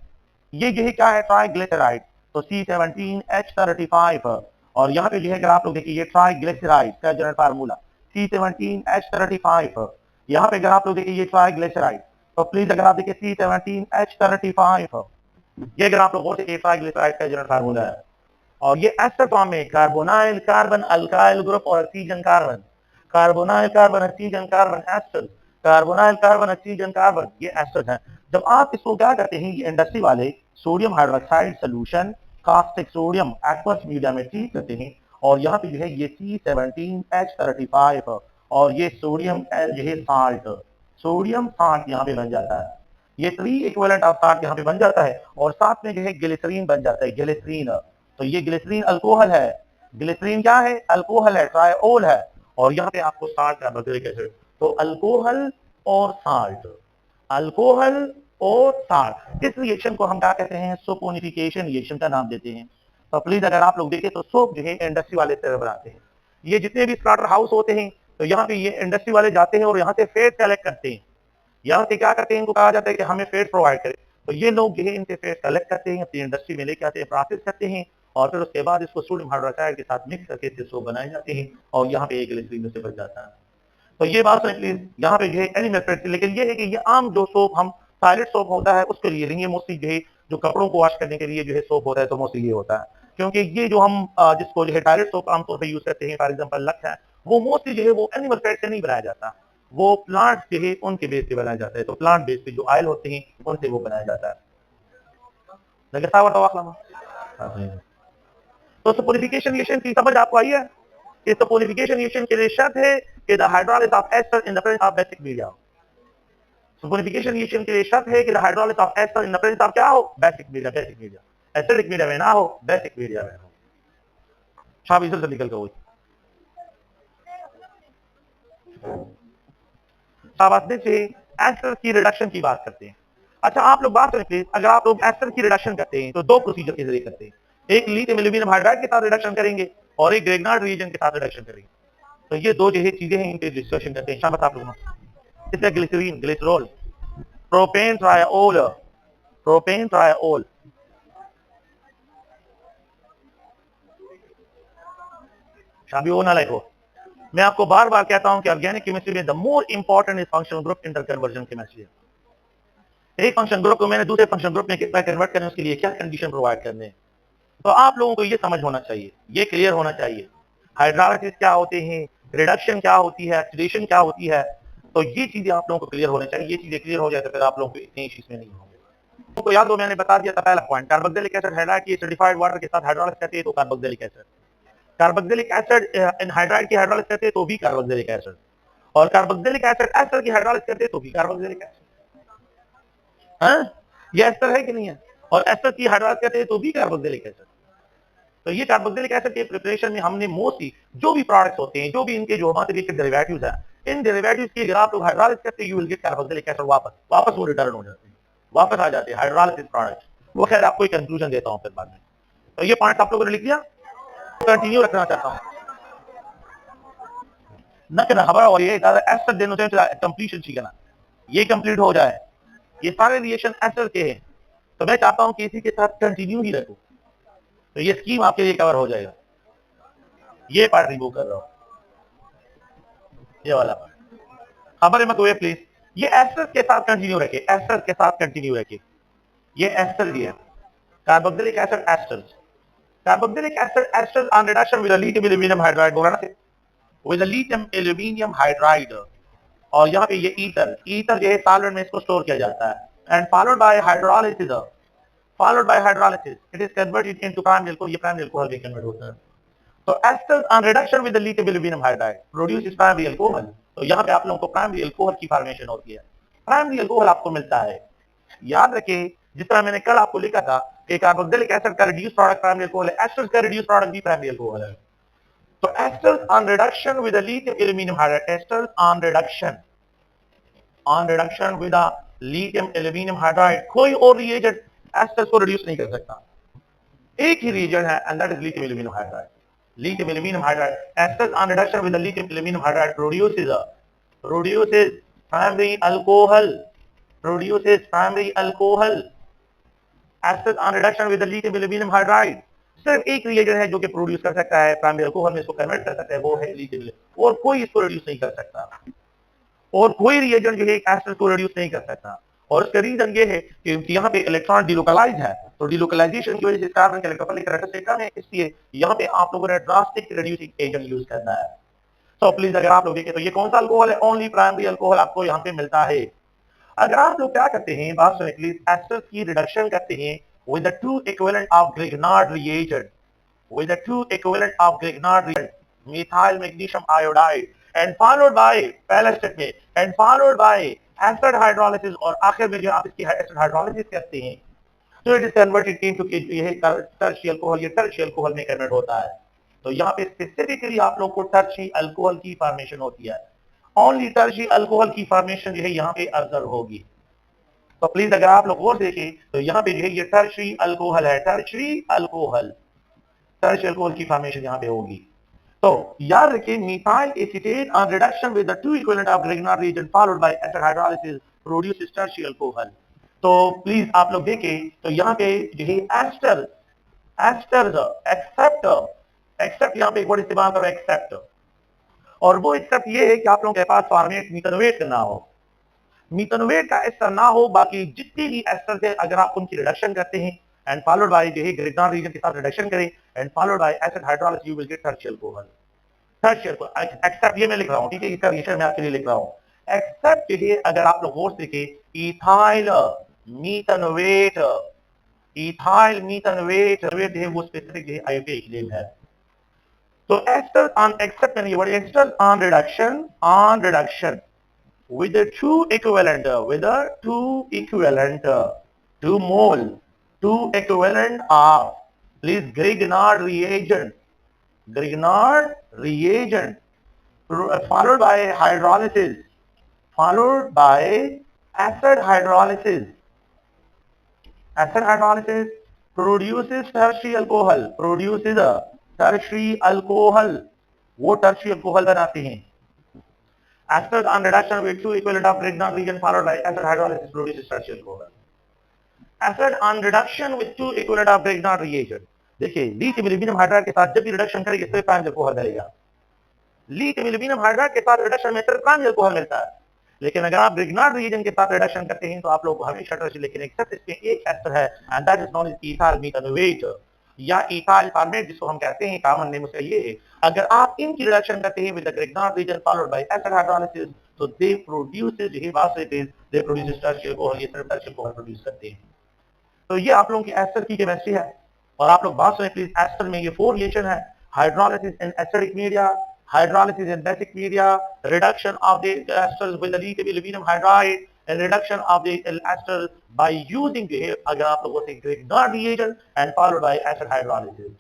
ये यही क्या है, ट्राइग्लिसराइड, तो C17H35, और यहाँ पे जो है अगर आप लोग देखिए ये ट्राइग्लिसराइड का जनरल फार्मूला C17H35, यहाँ पे अगर आप लोग देखिए ये ट्राइग्लिसराइड, तो प्लीज अगर आप देखिए C17H35, ये अगर आप लोग वो देखिए ट्राइग्लिसराइड का जनरल फार्मूला है, और ये एस्टर फॉर्म में कार्बोनाइल कार्बन अल्काइल ग्रुप और oxygen carbon, carbonyl carbon oxygen carbon ester, carbonyl carbon oxygen carbon, ये एस्टर है। जब आप इसको क्या करते हैं, ये इंडस्ट्री वाले sodium hydroxide solution caustic sodium aqueous media में ट्रीट करते हैं, और यहाँ पे जो है ये C17H35 और ये सोडियम जो है साल्ट, सोडियम साल्ट यहाँ पे बन जाता है, ये 3 इक्विवेलेंट ऑफ साल्ट यहाँ पे बन जाता है, और साथ में जो है ग्लिसरीन बन जाता है, ग्लिसरीन, तो ये ग्लिसरीन अल्कोहल है, ग्लिसरीन क्या है, अल्कोहल है, ट्रायोल है, और यहाँ पे आपको साल्ट कार्बोक्सिलिक एसिड, तो अल्कोहल और साल्ट, अल्कोहल और साल्ट, इस रिएक्शन को हम क्या कहते हैं, सोपोनिफिकेशन रिएक्शन का नाम देते हैं। तो प्लीज अगर आप लोग देखें तो सोप जो है इंडस्ट्री वाले तरह बनाते हैं, ये जितने भी स्लाटर हाउस होते हैं तो यहाँ पे ये इंडस्ट्री वाले जाते हैं और यहाँ से फेट कलेक्ट करते हैं, यहाँ से क्या करते हैं, इनको कहा जाता है कि हमें फेट प्रोवाइड करें, तो ये लोग जो है इनसे फेट कलेक्ट करते हैं, अपनी इंडस्ट्री में लेके आते हैं, प्रोसेस करते हैं, और फिर उसके बाद इसको सोडियम हाइड्रोक्साइड के साथ मिक्स करके इससे सोप बनाए जाते हैं, और यहाँ पे एक ग्लिसरीन से बच जाता है। तो ये बात सुनिए प्लीज, यहाँ पे जो है एनिमल फैट, लेकिन ये है कि ये आम जो सोप हम टॉयलेट सोप होता है उसके लिए नहीं, ये मोस्टली जो है जो कपड़ों को वॉश करने के लिए जो है सोप होता है, तो मोस्टली ये होता है, क्योंकि ये जो हम जिसको जो है टॉयलेट सोप आमतौर पर यूज करते हैं, फॉर एग्जाम्पल लक्स है, वो मोस्टली जो है वो एनिमल फैट से नहीं बनाया जाता, वो प्लांट जो है उनके बेस पे बनाया जाता है, तो प्लांट बेस पे जो ऑयल होते हैं उनसे वो बनाया जाता है। तो सपोनिफिकेशन रिएक्शन की समझ आपको आई है? इस सपोनिफिकेशन रिएक्शन के लिए शर्त है कि the hydrolysis of ester in the presence of basic media. Saponification reaction के लिए शर्त है कि the hydrolysis of ester in the presence of क्या हो, basic media, basic media, acidic media में ना हो, बेसिक मीडिया में हो। शाबाश, इधर से निकल के हुई शाबाश से एस्टर की रिडक्शन की बात करते हैं। अच्छा, आप लोग बात करें, अगर आप लोग एस्टर की रिडक्शन करते हैं तो दो प्रोसीजर के जरिए करते हैं, एक लिथियम एल्यूमिनियम हाइड्राइड के साथ रिडक्शन करेंगे और एक ग्रेगनार्ड रिएजेंट के साथ रिडक्शन करेंगे। तो ये दो जो है चीजें हैं, इनके डिस्कशन करते हैं। शाबाश आप लोगों, इसमें glycerine, glycerol, propane triol, propane triol, शाबी हो ना लाइक हो। मैं आपको बार बार कहता हूं कि ऑर्गेनिक केमिस्ट्री में the more important is functional group interconversion chemistry. एक फंक्शन ग्रुप को मैंने दूसरे फंक्शन ग्रुप में कितना कन्वर्ट करने, उसके लिए क्या कंडीशन प्रोवाइड करने हैं, तो आप लोगों को ये समझ होना चाहिए, ये क्लियर होना चाहिए, हाइड्रोलाइसिस क्या होते हैं, रिडक्शन क्या होती है, ऑक्सीडेशन क्या होती है, तो ये चीजें आप लोगों को क्लियर होना चाहिए। ये चीजें क्लियर हो जाए तो फिर आप लोगों को इतने इश्यूज में नहीं होंगे। तो याद हो, मैंने बता दिया था पहला पॉइंट, कार्बोक्सिलिक एसिड हाइड्राइड की एसिडिफाइड वाटर के साथ हाइड्रोलाइज करते हैं तो carboxylic acid, carboxylic acid anhydride की हाइड्रोलाइज करते हैं तो भी कार्बोक्सिलिक एसिड, और कार्बोक्सिलिक एसिड एस्टर की हाइड्रोलाइज करते हैं तो भी कार्बोक्सिलिक एसिड। हाँ, ये एस्टर है कि नहीं है? और एस्टर की हाइड्रोलाइज करते हैं तो भी कार्बोक्सिलिक एसिड। तो ये कार्बोक्सिलिक एसिड के प्रिपरेशन में हमने मोस्टली जो भी प्रोडक्ट्स होते हैं, जो भी इनके जो हमारे डेरिवेटिव्स हैं, इन डेरिवेटिव्स की अगर आप लोग हाइड्रोलाइज करते हैं you will get carboxylic acid, वापस वो रिटर्न हो जाते हैं, वापस आ जाते हैं हाइड्रोलाइसिस प्रोडक्ट्स। वो खैर आपको एक कंक्लूजन देता हूं फिर बाद में। तो ये पॉइंट आप लोगों ने लिख लिया, कंटिन्यू रखना चाहता हूं ना कि खबर और ये एसिड देने से कंप्लीशन चाहिए ना, ये कंप्लीट हो जाए, ये सारे रिएक्शन एसिड के हैं, तो मैं चाहता हूं कि इसी के साथ कंटिन्यू ही रखूं, तो ये स्कीम आपके लिए कवर हो जाएगा। ये पार्ट रिमूव कर रहा हूं, ये वाला पार्ट खबर मत हुए प्लीज। ये एस्टर के साथ कंटिन्यू रखे, एस्टर के साथ कंटिन्यू रखे। ये एस्टर दिया, carboxylic acid ester, carboxylic acid ester on reduction with lithium aluminium hydride, बोला ना विद लिथियम एल्यूमिनियम हाइड्राइड। और यहाँ पे ये ईथर, ईथर जो है सॉल्वेंट में इसको स्टोर किया जाता है and followed by hydrolysis, followed by hydrolysis it is converted into primary alcohol, ये primary alcohol में कन्वर्ट होता है। तो esters on reduction with the lithium aluminum hydride produces primary alcohol। तो यहाँ पे आप लोगों को primary alcohol की फॉर्मेशन होती है, primary alcohol आपको मिलता है। याद रखें जिस तरह मैंने कल आपको लिखा था कि कार्बोक्सिलिक एसिड का रिड्यूस प्रोडक्ट प्राइमरी अल्कोहल है, एस्टर्स का रिड्यूस प्रोडक्ट भी प्राइमरी अल्कोहल है। तो asters on reduction with lithium aluminium hydride, asters on reduction with lithium aluminium hydride, कोई और रिएजेंट एस्टर्स को रिड्यूस नहीं कर सकता, एक ही रिएजेंट है and that is lithium aluminium hydride. Lithium aluminum hydride, esters on reduction with the lithium aluminum hydride produces primary alcohol, produces primary alcohol। Esters on reduction with the lithium aluminum hydride, सिर्फ एक reagent है जो कि produce कर सकता है primary alcohol में, इसको कन्वर्ट कर सकता है, वो है लिथियम, और कोई इसको रिड्यूस नहीं कर सकता, और कोई रिएजेंट जो है एस्टर को रिड्यूस नहीं कर सकता। और उसका रीजन ये है कि यहाँ पे इलेक्ट्रॉन डिलोकलाइज है, तो डिलोकलाइजेशन की वजह से कार्बन के इलेक्ट्रोफिलिक कैरेक्टरिस्टिक कम है, इसलिए यहाँ पे आप लोगों ने ड्रास्टिक रिड्यूसिंग एजेंट यूज करना है। तो प्लीज अगर आप लोग देखें तो ये कौन सा अल्कोहल है, ओनली प्राइमरी अल्कोहल आपको यहाँ पे मिलता है। अगर आप लोग क्या करते हैं, बात सुनिए प्लीज, एस्टर्स की रिडक्शन करते हैं with the two equivalent of Grignard reagent, with the two equivalent of Grignard reagent, methyl magnesium iodide, and followed by पहला स्टेप में and followed by acid hydrolysis, और आखिर में जो आप इसकी acid hydrolysis करते हैं तो it is converted into ये tertiary alcohol, ये tertiary alcohol में कन्वर्ट होता है। तो यहाँ पे स्पेसिफिकली आप लोग को tertiary alcohol की फॉर्मेशन होती है, ओनली tertiary alcohol की फॉर्मेशन जो है यहाँ पे ऑब्जर्व होगी। तो प्लीज अगर आप लोग और देखें तो यहाँ पे जो है ये टर्शियरी अल्कोहल है, टर्शियरी अल्कोहल की फॉर्मेशन यहाँ पे होगी। तो याद रखिए methyl acetate on reduction with the two equivalent of Grignard reagent followed by acid hydrolysis produces tertiary alcohol. तो प्लीज आप लोग देखें तो यहाँ पे जो है एस्टर्स एक्सेप्ट यहाँ पे एक वर्ड इस्तेमाल करो एक्सेप्ट, और वो एक्सेप्ट ये है कि आप लोगों के पास फॉर्मेट मीथेनोएट करना हो, मीथेनोएट का एस्टर ना हो, बाकी जितने भी एस्टर थे अगर आप उनकी रिडक्शन करते हैं एंड फॉलोड बाय जो है ग्रिग्नार्ड रीजन के साथ रिडक्शन करें and followed by acid hydrolysis you will gate tertiary alcohol. Tertiary को एक्सेप्ट ये मैं लिख रहा हूं, ठीक है, इसका रिएक्शन मैं आपके लिए लिख रहा हूं। एक्सेप्ट जो है अगर आप लोग और देखें इथाइल मीथेनोएट, इथाइल मीथेनोएट है वो स्पेसिफिक जो है आयोगिक नेम है। तो एस्टर ऑन एक्सेप्ट यानी what ester on reduction with the two equivalent, two mole, two equivalent of, please, Grignard reagent, followed by hydrolysis, followed by acid hydrolysis produces tertiary alcohol, वो tertiary alcohol बनाते हैं। Esters on reduction with two equivalent of Grignard reagent followed by acid hydrolysis produces tertiary alcohol. Acid on reduction with two equivalent of Grignard reagent, देखिए lithium aluminium hydride के साथ जब भी reduction करेंगे तो primary alcohol बनेगा। Lithium aluminium hydride के साथ रिडक्शन में सिर्फ प्राइमरी अल्कोहल मिलता है, लेकिन अगर आप ग्रिग्नार्ड रिएजेंट के साथ रिडक्शन करते हैं तो आप लोग को हमेशा टर्शियरी, लेकिन एक्सेप्ट इसमें एक एस्टर है and that is known as ethyl methanoate या इथाइल फॉर्मेट जिसको हम कहते हैं, कॉमन नेम उसका ये है। अगर आप इनकी रिडक्शन करते हैं with the Grignard reason followed by acid hydrolysis तो दे प्रोड्यूसेस ये वासेपेज, दे प्रोड्यूसेस टर्शियरी अल्कोहल, ये सिर्फ टर्शियरी अल्कोहल प्रोड्यूस करते हैं। तो ये आप लोगों की एस्टर की केमिस्ट्री है। और आप लोग बात सुने प्लीज, एस्टर में ये 4 रिएक्शन है, hydrolysis in acidic media, hydrolysis in basic media, reduction of the esters with the lithium aluminum hydride, and reduction of the ester by using अगर आप लोगों से Grignard reagent and followed by acid hydrolysis।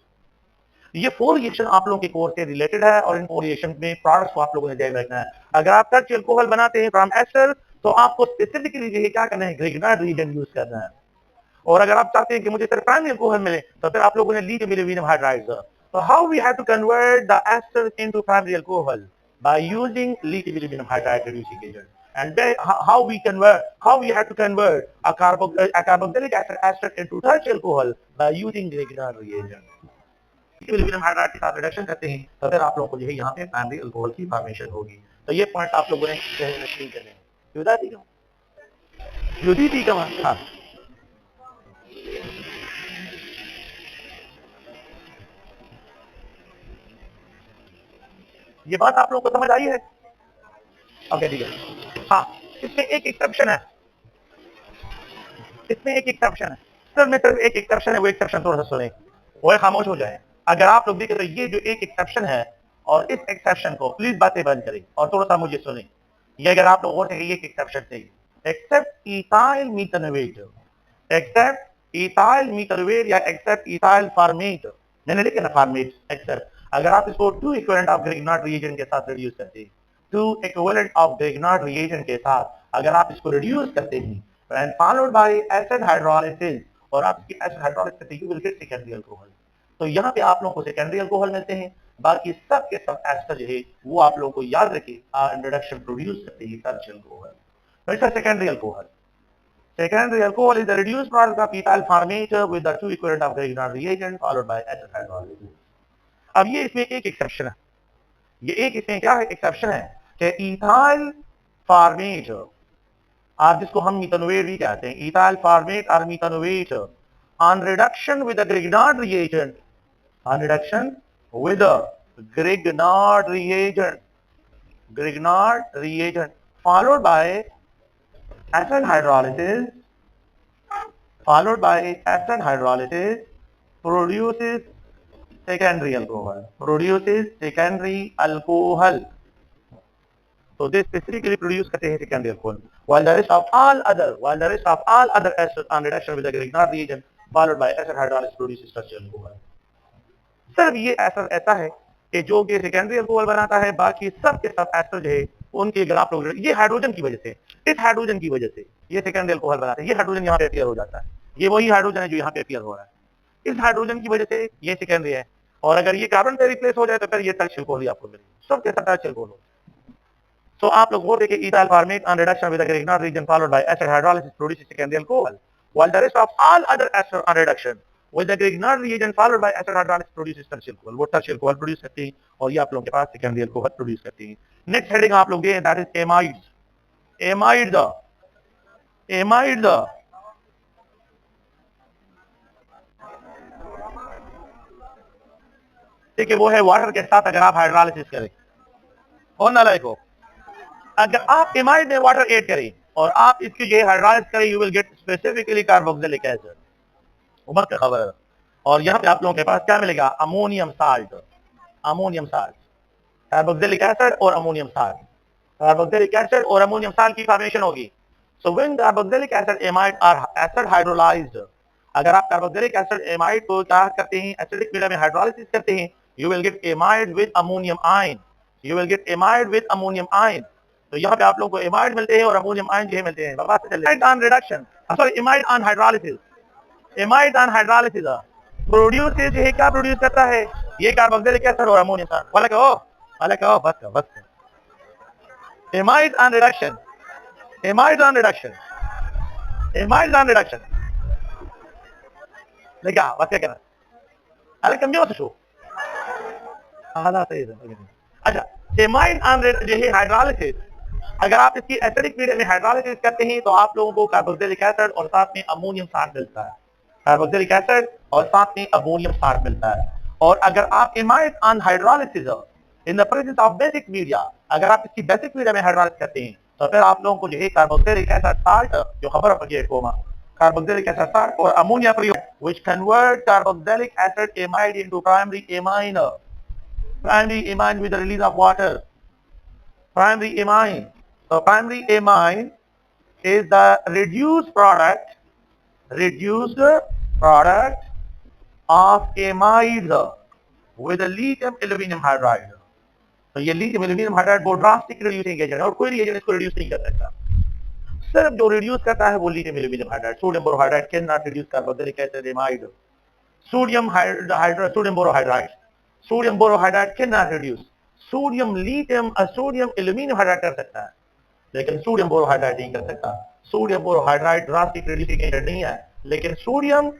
ये 4 reaction आप लोगों के course से related है और इन 4 रिएक्शन में प्रोडक्ट्स को आप लोगों ने ध्यान रखना है। अगर आप टच अल्कोहल बनाते हैं फ्रॉम एस्टर तो आपको स्पेसिफिकली क्या करना है, ग्रिग्नार्ड रिएजेंट यूज करना है। और अगर आप चाहते हैं कि मुझे सिर्फ प्राइमरी अल्कोहल मिले तो फिर आप लोगों ने लिथियम एल्यूमिनियम हाइड्राइड। तो how we have to convert the ester into primary alcohol by using lithium aluminium hydride reducing agent, and then how we have to convert a carboxylic acid ester into tertiary alcohol by using Grignard reagent। Aluminium hydride के साथ reduction करते हैं तो फिर आप लोगों को जो है यहाँ पे प्राइमरी अल्कोहल की फॉर्मेशन होगी। तो ये पॉइंट आप लोगों ने नहीं करने हैं। हाँ, ये बात आप लोगों को समझ आई है? ओके ठीक है। हाँ, इसमें एक एक्सेप्शन है, सर में सिर्फ एक एक्सेप्शन है, वो एक्सेप्शन थोड़ा सा सुने, वो खामोश हो जाए। अगर आप लोग देखें तो ये जो एक एक्सेप्शन है और इस एक्सेप्शन को प्लीज बातें बंद करें और थोड़ा सा मुझे सुने। ये अगर आप लोगों को ये एक्सेप्शन चाहिए, accept ethyl मीथेनोएट, accept ethyl methanoate या एक्सेप्ट इथाइल फॉर्मेट, मैंने लिखा ना फॉर्मेट एक्सेप्ट। अगर आप इसको 2 इक्विवेलेंट ऑफ ग्रिग्नार्ड रिएजेंट के साथ रिड्यूस करते हैं, 2 इक्विवेलेंट ऑफ ग्रिग्नार्ड रिएजेंट के साथ अगर आप इसको रिड्यूस करते हैं and followed by acid hydrolysis और आप इसकी एसिड हाइड्रोलिसिस करते हैं, you will get secondary alcohol। तो यहाँ पे आप लोगों को सेकेंडरी अल्कोहल मिलते हैं, बाकी सब के सब एस्टर जो है वो आप लोगों को याद रखें रिडक्शन प्रोड्यूस करते हैं टर्शियल अल्कोहल। तो इसका secondary alcohol, secondary alcohol is the reduced product of ethyl formate with the 2 equivalent of Grignard reagent followed by acid hydrolysis। अब ये इसमें एक एक्सेप्शन है, ये एक इसमें क्या है एक्सेप्शन है कि इथाइल फॉर्मेट, आप जिसको हम मीथेनोएट भी कहते हैं, इथाइल फॉर्मेट और मीथेनोएट on reduction with the Grignard reagent, on reduction with the Grignard reagent followed by acid hydrolysis produces secondary alcohol, so they specifically produce secondary alcohol while the rest of all other acids on reduction with the Grignard reagent followed by acid hydrolysis produces tertiary alcohol। सिर्फ ये ester ऐसा है कि जो कि secondary alcohol बनाता है, बाकी सब के सब एस्टर जो है उनके अगर आप लोग ये हाइड्रोजन की वजह से, इस हाइड्रोजन की वजह से ये सेकेंडरी अल्कोहल बनाते हैं। ये हाइड्रोजन यहाँ पे अपीयर हो जाता है, ये वही हाइड्रोजन है जो यहाँ पे अपीयर हो रहा है, इस हाइड्रोजन की वजह से ये सेकेंडरी है। और अगर ये कार्बन पे रिप्लेस हो जाए तो फिर ये टर्शियल अल्कोहल आपको मिलेगी, सब के सब टर्शियल अल्कोहल। So आप लोग वो देखें ethyl formate on reduction with the Grignard reagent followed by acid hydrolysis produces secondary alcohol while the rest of all other esters on reduction with the Grignard reagent followed by acid hydrolysis produces tertiary alcohol। वो tertiary alcohol produce करती है और ये आप लोगों के पास secondary alcohol produce करती है। नेक्स्ट हेडिंग आप लोग दें, दैट इज एमाइड्स। एमाइड्स ठीक है, वो है वाटर के साथ अगर आप हाइड्रोलाइसिस करें और ना लाइक हो, अगर आप एमाइड में वाटर ऐड करें और आप इसकी जो हाइड्रोलाइज करें, you will gate specifically carboxylic acid, उम्र का खबर है। और यहाँ पे आप लोगों के पास क्या मिलेगा, अमोनियम साल्ट, कार्बोक्सिलिक एसिड और अमोनियम साल्ट, कार्बोक्सिलिक एसिड और अमोनियम साल्ट की फॉर्मेशन होगी। So when carboxylic acid amide are acid hydrolysed, अगर आप कार्बोक्सिलिक एसिड एमाइड को क्या करते हैं, एसिडिक मीडियम में हाइड्रोलाइसिस करते हैं, you will gate amide with ammonium ion, तो यहाँ पे आप लोगों को एमाइड मिलते हैं और अमोनियम आयन जो मिलते हैं। Amide on reduction, sorry amide on hydrolysis produce जो है क्या प्रोड्यूस करता है, ये कार्बोक्सिलिक एसिड और अमोनियम साल्ट। बस एमाइड ऑन रिडक्शन देखा बस क्या कहना, अरे कम हो तो अच्छा, एमाइड ऑन जो है हाइड्रोलाइसिस, अगर आप इसकी एसिडिक मीडियम में हाइड्रोलाइसिस करते हैं तो आप लोगों को कार्बोक्सिलिक एसिड और साथ में अमोनियम साल्ट मिलता है, और अगर आप amide on hydrolysis in the presence of basic media, अगर आप इसकी बेसिक मीडिया में हाइड्रोलाइसिस करते हैं तो फिर आप लोगों को जो है कार्बोक्सिलिक एसिड साल्ट जो खबर है कार्बोक्सिलिक एसिड साल्ट और अमोनिया प्रयोग which convert carboxylic acid amide into primary amine with the release of water, so primary amine is the reduced product of amides with a lithium aluminum hydride. तो ये lithium aluminium hydride बहुत drastic reducing agent है और कोई reagent इसको reduce नहीं कर सकता। सिर्फ जो रिड्यूस करता है वो lithium aluminium hydride. Sodium borohydride can not reduce carboxylic acid amide. Sodium borohydride can not reduce. Sodium aluminium hydride कर सकता है, लेकिन सोडियम बोरोहाइड्राइड नहीं कर सकता। Sodium borohydride drastic reducing agent नहीं है, लेकिन sodium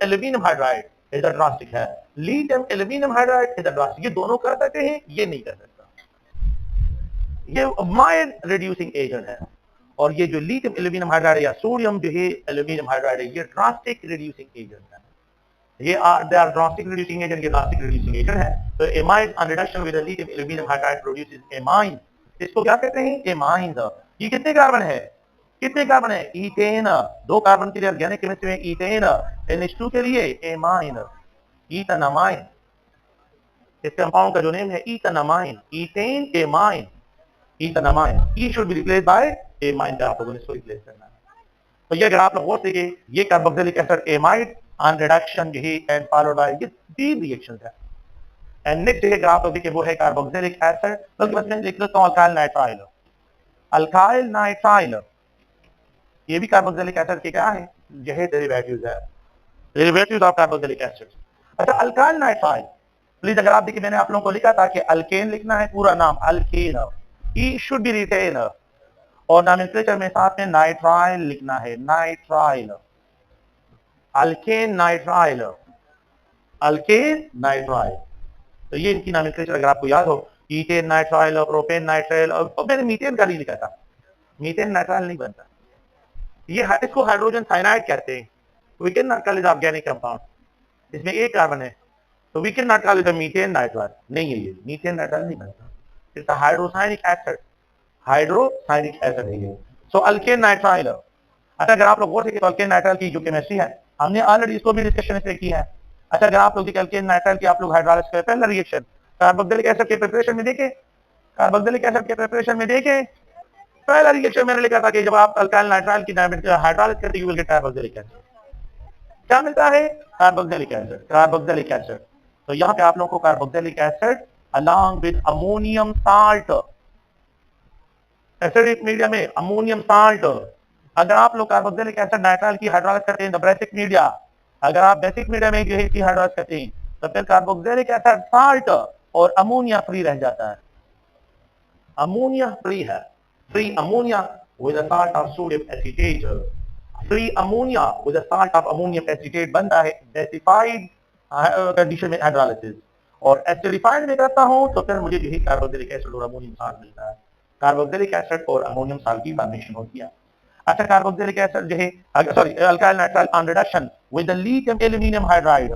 aluminium hydride is a drastic है। Lithium aluminium hydride is a drastic. ये दोनों कर सकते हैं, ये नहीं कर सकता। ये माइल्ड रिड्यूसिंग एजेंट है, और ये जो लिथियम एल्यूमिनियम हाइड्राइड या सोडियम जो है एल्यूमिनियम हाइड्राइड है, ये ड्रास्टिक रिड्यूसिंग एजेंट है। ये they are drastic reducing agent, ये ड्रास्टिक रिड्यूसिंग एजेंट है। तो amide on reduction with lithium aluminium hydride produces amine. इसको क्या कहते हैं? एमाइन। ये कितने कार्बन है? ईथेन। 2 कार्बन के लिए ऑर्गेनिक केमिस्ट्री में ईथेन, NH2 के लिए एमाइन, ईथेनामाइन। इस कंपाउंड का जो नेम है ethanamine, ethane amine, ethanamine. E should be replaced by amine का, आप लोगों ने इसको रिप्लेस करना है। तो ये अगर आप लोग गौर से ये carboxylic acid amide on reduction यही एंड फॉलोड बाय ये 3 रिएक्शंस है। एंड नेक्स्ट है आप लोग देखिए वो है कार्बोक्सिलिक एसिड, बल्कि बस मैं लिख लेता हूं अल्काइल नाइट्राइल। अल्काइल नाइट्राइल ये भी कार्बोक्सिलिक एसिड के क्या है? यही डेरिवेटिव्स है, डेरिवेटिव्स ऑफ कार्बोक्सिलिक एसिड। अच्छा, अल्काइल नाइट्राइल प्लीज अगर आप देखिए मैंने आप लोगों को लिखा था कि अल्केन लिखना है पूरा नाम alkane, e should be written, और नॉमेनक्लेचर में साथ में नाइट्राइल लिखना है, nitrile, alkane nitrile, alkane nitrile. तो ये इनकी नॉमेनक्लेचर अगर आपको याद हो, ईथेन नाइट्राइल और प्रोपेन नाइट्राइल, और मैंने मीथेन का नहीं लिखा था, मीथेन नाइट्राइल नहीं बनता। ये इसको हाइड्रोजन साइनाइड कहते हैं। We can not call it organic compound, इसमें एक कार्बन है, तो we can not call it methane nitrile. नहीं है, ये मीथेन नाइट्राइल नहीं बनता, it's a hydrocyanic acid, hydrocyanic acid है ये। So alkane nitrile. अच्छा, अगर आप लोग गौर से तो अल्केन नाइट्राइल की जो केमिस्ट्री है हमने ऑलरेडी इसको भी डिस्कशन इसमें की है। अच्छा, अगर आप लोग अल्केन नाइट्राइल की आप लोग हाइड्रोलिसिस का पहला रिएक्शन कार्बोक्सिलिक एसिड के प्रिपरेशन में देखें, कार्बोक्सिलिक एसिड के प्रिपरेशन में देखें, पहला रिएक्शन मैंने लिखा था कि जब आप अल्काइल नाइट्राइल की हाइड्रोलिसिस करते हैं you will get carboxylic acid. क्या मिलता है? Carboxylic acid, carboxylic acid. तो यहाँ पे आप लोगों को carboxylic acid along with ammonium salt, acidic medium में अमोनियम साल्ट। अगर आप लोग कार्बोक्सिलिक एसिड नाइट्राइल की हाइड्रोलिसिस करते हैं द बेसिक मीडिया, अगर आप बेसिक मीडिया में जो है इसकी हाइड्रोलिसिस करते हैं तो फिर कार्बोक्सिलिक एसिड साल्ट और अमोनिया फ्री रह जाता है। अमोनिया फ्री है, free ammonia with a salt of sodium acetate, free ammonia with a salt of ammonium acetate बनता है gasified कंडीशन में हाइड्रोलिसिस, और एसिडिफाइड में करता हूं तो फिर मुझे यही कार्बोक्सिलिक एसिड और अमोनियम साल्ट मिलता है। कार्बोक्सिलिक एसिड और अमोनियम साल्ट की फॉर्मेशन होती है। अच्छा, कार्बोक्सिलिक एसिड जो है sorry alkyl nitrile on reduction with the lithium aluminium hydride,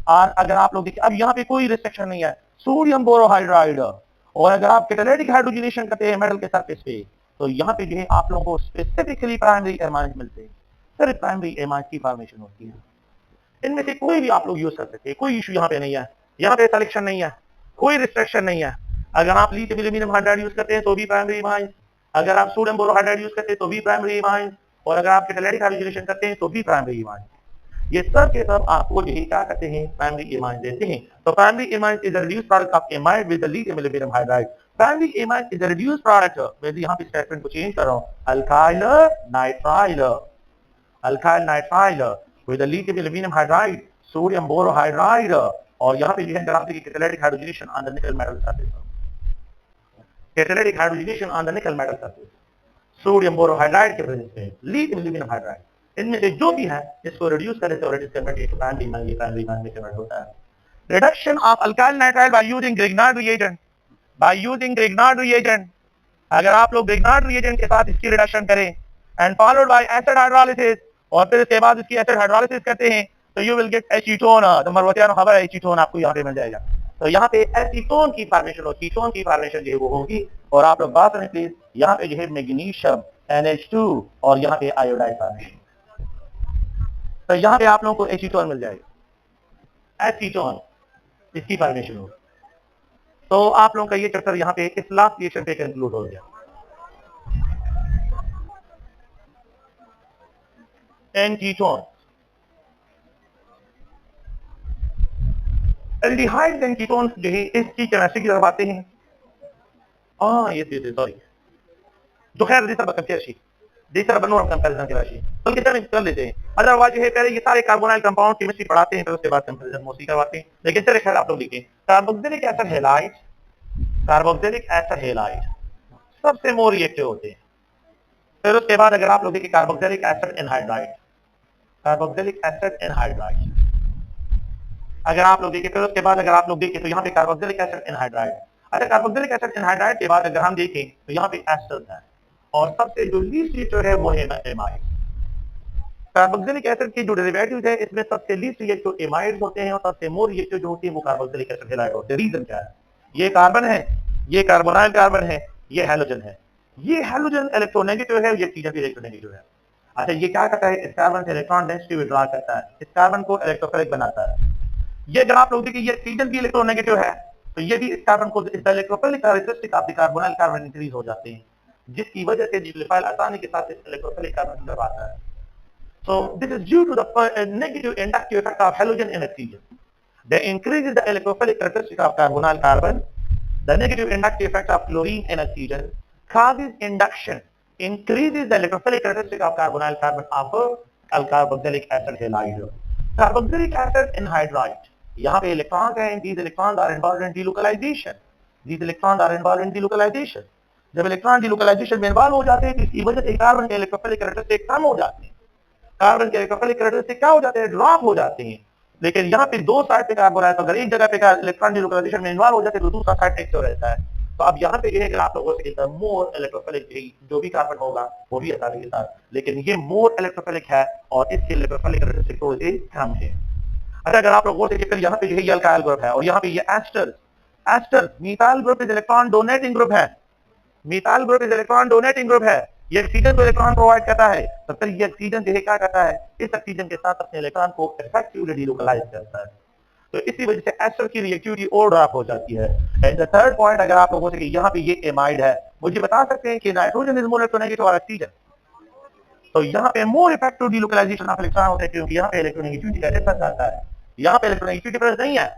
और अगर आप लोग देखिए अब यहाँ पे कोई रिस्ट्रिक्शन नहीं है, सोडियम बोरोहाइड्राइड, और अगर आप कैटालिटिक हाइड्रोजनेशन करते हैं मेटल के सरफेस पे तो यहाँ पे जो है आप लोगों को स्पेसिफिकली प्राइमरी एमाइड मिलते हैं, सिर्फ प्राइमरी एमाइड की फॉर्मेशन होती है। इनमें से कोई भी आप लोग यूज कर सकते हैं, कोई इशू यहाँ पे नहीं है, यहाँ पे सिलेक्शन नहीं है, कोई रिस्ट्रिक्शन नहीं है। अगर आप लिथियम एल्यूमिनियम हाइड्राइड यूज करते हैं तो भी प्राइमरी एमाइड, अगर आप सोडियम बोरोहाइड्राइड यूज करते हैं तो भी प्राइमरी एमाइड, और अगर आप कैटालिटिक हाइड्रोजनेशन करते हैं तो भी प्राइमरी एमाइड। ये सब के सब आपको यही क्या कहते हैं? प्राइमरी एमाइड देते हैं। तो primary amide is a reduced product of amide with the lithium aluminium hydride. Primary amide is a reduced product, मैं यहाँ पे स्टेटमेंट को चेंज कर रहा हूँ, alkyl nitrile, alkyl nitrile with the lithium aluminium hydride, sodium borohydride, और यहाँ पे जो है catalytic hydrogenation on the nickel metal surface, catalytic hydrogenation on the nickel metal surface, sodium borohydride के प्रेजेंस में लिथियम एल्यूमिनियम हाइड्राइड, इनमें से जो भी है इसको रिड्यूस करने से और it is converted to primary amide में कन्वर्ट होता है। Reduction of alkyl nitrile by using Grignard reagent, by using Grignard reagent. अगर आप लोग ग्रिग्नार्ड रिएजेंट के साथ इसकी रिडक्शन करें and followed by acid hydrolysis, और फिर इसके बाद इसकी एसिड हाइड्रोलिसिस करते हैं तो यू विल गेट एसीटोन। तो मरवतियानो खबर है, एसीटोन आपको यहाँ पे मिल जाएगा। तो यहाँ पे एसीटोन की फॉर्मेशन और कीटोन की फॉर्मेशन जो है वो होगी, और आप लोग बात करें प्लीज, यहाँ पे जो है मैग्नीशियम NH2 और यहाँ पे आयोडाइड फॉर्मेशन, तो यहाँ पे आप लोगों को एसीटोन मिल जाएगा, एसीटोन इसकी फॉर्मेशन होगी। तो आप लोगों का ये चैप्टर यहाँ पे इस लास्ट रिएक्शन पे कंक्लूड हो गया। And ketone. Aldehyde and ketone जो है इसकी केमिस्ट्री की तरफ आते हैं। ये सॉरी, जो खैर this compare these are no comparison की राशि, बल्कि चल कर लेते हैं। अदरवाइज जो है पहले ये सारे कार्बोनाइल कंपाउंड केमिस्ट्री पढ़ाते हैं, फिर उसके बाद कंपैरिजन मोस्टली करवाते हैं। लेकिन चलिए खैर आप लोग लिखें carboxylic acid halide, carboxylic acid halide सबसे मोर रिएक्टिव होते हैं। फिर उसके बाद अगर आप लोग देखिए carboxylic acid anhydride, carboxylic acid anhydride अगर आप लोग देखिए, फिर उसके बाद अगर आप लोग देखें तो यहाँ पे कार्बोक्सिलिक एसिड एनहाइड्राइड। अच्छा, कार्बोक्सिलिक एसिड एनहाइड्राइड के बाद अगर हम देखें तो यहाँ पे एस्टर्स है, और सबसे जो लीस्ट रिएक्टिव है वो है एमाइड। कार्बोक्सिलिक एसिड की जो डेरिवेटिव्स है इसमें सबसे लीस्ट रिएक्टिव एमाइड्स होते हैं, और सबसे मोर रिएक्टिव जो होती है वो कार्बोक्सिलिक एसिड हैलाइड होते हैं। रीजन क्या है? ये कार्बन है, ये कार्बोनाइल कार्बन है, ये हैलोजन है। ये हैलोजन इलेक्ट्रोनेगेटिव है, ये ऑक्सीजन भी इलेक्ट्रोनेगेटिव है। अच्छा, ये क्या करता है? इस कार्बन से इलेक्ट्रॉन डेंसिटी विड्रॉ करता है, इस कार्बन को इलेक्ट्रोफिलिक बनाता है। ये अगर आप लोग देखिए ये ऑक्सीजन भी इलेक्ट्रोनेगेटिव है, तो ये भी इस कार्बन को इस electrophilic characteristic of the carbonyl carbon increase हो जाते हैं, जिसकी वजह से न्यूक्लियोफाइल आसानी के साथ इलेक्ट्रोफिलिक कार्बन की तरफ आता है। So this is due to the negative inductive effect of halogen in oxygen. They increases the electrophilic characteristic of carbonyl carbon. The negative inductive effect of chlorine in oxygen causes induction, increases the electrophilic characteristic of carbonyl carbon of alcarboxylic acid halide. Carboxylic acid anhydride. यहाँ पे electrons हैं, these electrons are involved in delocalization. These electrons are involved in delocalization. जब electron delocalisation में involve हो जाते हैं तो इसकी वजह से कार्बन के इलेक्ट्रोफिलिक कैरेक्टरिस्टिक कम हो जाते हैं, कार्बन के इलेक्ट्रोफिलिक कैरेक्टरिस्टिक क्या हो जाते हैं? ड्रॉप हो जाते हैं। लेकिन यहाँ पे दो साइड पे कार्बन है, तो अगर एक जगह पे इलेक्ट्रॉन डिलोकलाइजेशन में इन्वॉल्व हो जाते हैं तो दूसरा साइड एक्टिव रहता है। तो अब यहाँ पे ये है कि आप लोगों से मोर इलेक्ट्रोफिलिक जो भी कार्बन होगा वो भी आसानी के साथ, लेकिन ये मोर इलेक्ट्रोफिलिक है और इसके इलेक्ट्रोफिलिक कैरेक्टरिस्टिक तो कम है। अच्छा, अगर आप लोगों से फिर यहाँ पे जो है ये अल्काइल ग्रुप है, और यहाँ पे ये ester, ester methyl group is electron donating group है। Methyl group is electron donating group है, ये ऑक्सीजन को इलेक्ट्रॉन प्रोवाइड करता है। तो फिर ये ऑक्सीजन जो है क्या करता है? इस ऑक्सीजन के साथ अपने इलेक्ट्रॉन को इफेक्टिवली डिलोकलाइज करता है। तो इसी वजह से एस्टर की रिएक्टिविटी और ड्रॉप हो जाती है। एंड द थर्ड पॉइंट अगर आप लोगों से कि यहाँ पे ये एमाइड है, मुझे बता सकते हैं कि नाइट्रोजन इज मोर इलेक्ट्रोनेगेटिव और ऑक्सीजन, तो यहाँ पे more effective delocalisation of electron होता है, क्योंकि यहाँ पे इलेक्ट्रोनेगेटिविटी का डिफरेंस आता है। यहाँ पे इलेक्ट्रोनेगेटिविटी डिफरेंस नहीं है,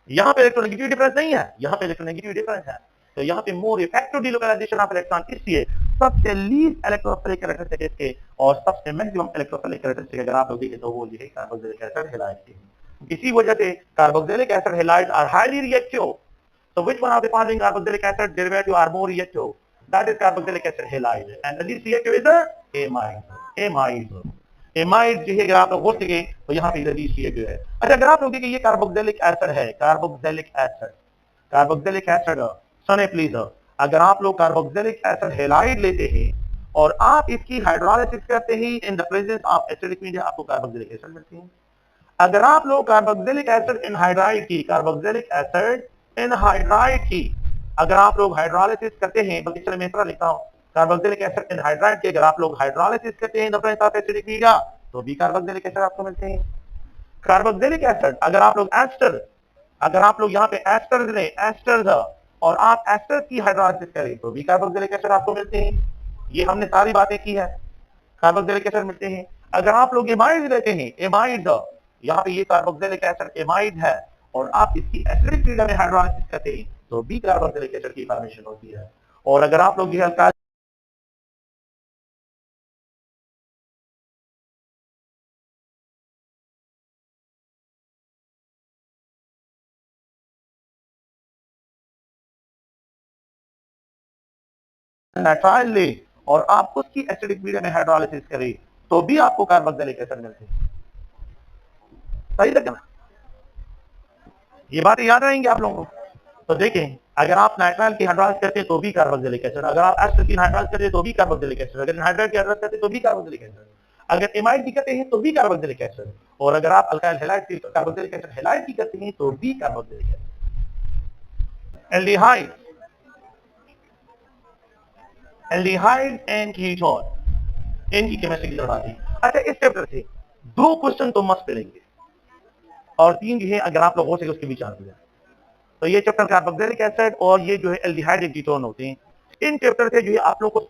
यहाँ पे इलेक्ट्रोनेगेटिविटी डिफरेंस नहीं है, यहाँ पे इलेक्ट्रोनेगेटिविटी डिफरेंस है। तो यहाँ पे more effective delocalisation of electron, इसलिए सबसे लीस्ट इलेक्ट्रोफिलिक कैरेक्टरिस्टिक इसके और सबसे मैक्सिमम इलेक्ट्रोफिलिक कैरेक्टरिस्टिक अगर आप लोग देखें तो वो जो है कार्बोक्सिलिक एसिड हैलाइड। इसी वजह से carboxylic acid halide are highly reactive. So which one of the following carboxylic acid derivative are more reactive? That is carboxylic acid halide, and the least reactive is the amide. Amide. Amide जो है अगर आप लोग हो सके तो यहाँ पे लीस्ट रिएक्टिव है। अच्छा, अगर आप लोग देखें ये कार्बोक्सिलिक एसिड है, कार्बोक्सिलिक एसिड, कार्बोक्सिलिक एसिड सुने प्लीज, अगर आप लोग कार्बोक्सिलिक एसिड हैलाइड लेते हैं और आप इसकी हाइड्रोलाइसिस करते हैं in the presence of acidic media, आपको कार्बोक्सिलिक एसिड मिलती है। अगर आप लोग कार्बोक्सिलिक एसिड एनहाइड्राइड की, कार्बोक्सिलिक एसिड एनहाइड्राइड की अगर आप लोग हाइड्रोलाइसिस करते हैं, बल्कि चलिए मैं इतना लिखता हूं, कार्बोक्सिलिक एसिड एनहाइड्राइड की अगर आप लोग हाइड्रोलाइसिस करते हैं in the presence of acidic media तो भी कार्बोक्सिलिक एसिड आपको मिलते हैं। कार्बोक्सिलिक एसिड अगर आप लोग एस्टर, अगर आप लोग यहाँ पे एस्टर लें, एस्टर और आप एस्टर की हाइड्रोलाइसिस करें तो भी कार्बोक्सिलिक एसिड आपको मिलते हैं। ये हमने सारी बातें की है, कार्बोक्सिलिक एसिड मिलते हैं। अगर आप लोग एमाइड लेते हैं, एमाइड यहाँ पे ये कार्बोक्सिलिक एसिड एमाइड है और आप इसकी एसिडिक मीडिया में हाइड्रोलाइसिस करते हैं तो भी कार्बोक्सिलिक एसिड की फॉर्मेशन होती है। और अगर आप लोग ये अल्काइल नाइट्राइल ले और आप उसकी एसिडिक मीडिया में हाइड्रोलाइसिस करें तो भी आपको कार्बोक्सिलिक एसिड मिलते हैं। सही लगा ना? ये बातें याद रहेंगी आप लोगों को। तो देखें, अगर आप नाइट्राइल की हाइड्रोलाइसिस करते हैं तो भी कार्बोक्सिलिक एसिड, अगर आप एस्टर की हाइड्रोलाइसिस करते हैं तो भी कार्बोक्सिलिक एसिड, अगर हाइड्राइल की हाइड्रोलाइसिस करते हैं तो भी कार्बोक्सिलिक एसिड, अगर एमाइड की करते हैं तो भी कार्बोक्सिलिक एसिड, और अगर आप अल्काइल हैलाइड की कार्बोक्सिलिक एसिड हैलाइड की करते हैं तो भी carboxylic acid. Aldehyde, aldehyde and ketone इनकी केमिस्ट्री की तरफ आती है। अच्छा, इस चैप्टर से दो क्वेश्चन तो मस्त मिलेंगे और तीन जो है अगर आप लोग हो सके उसके बीच आंसर दें। तो ये चैप्टर कार्बोक्सिलिक एसिड और ये जो है एल्डिहाइड एंड कीटोन होते हैं। इन चैप्टर से जो है आप लोग को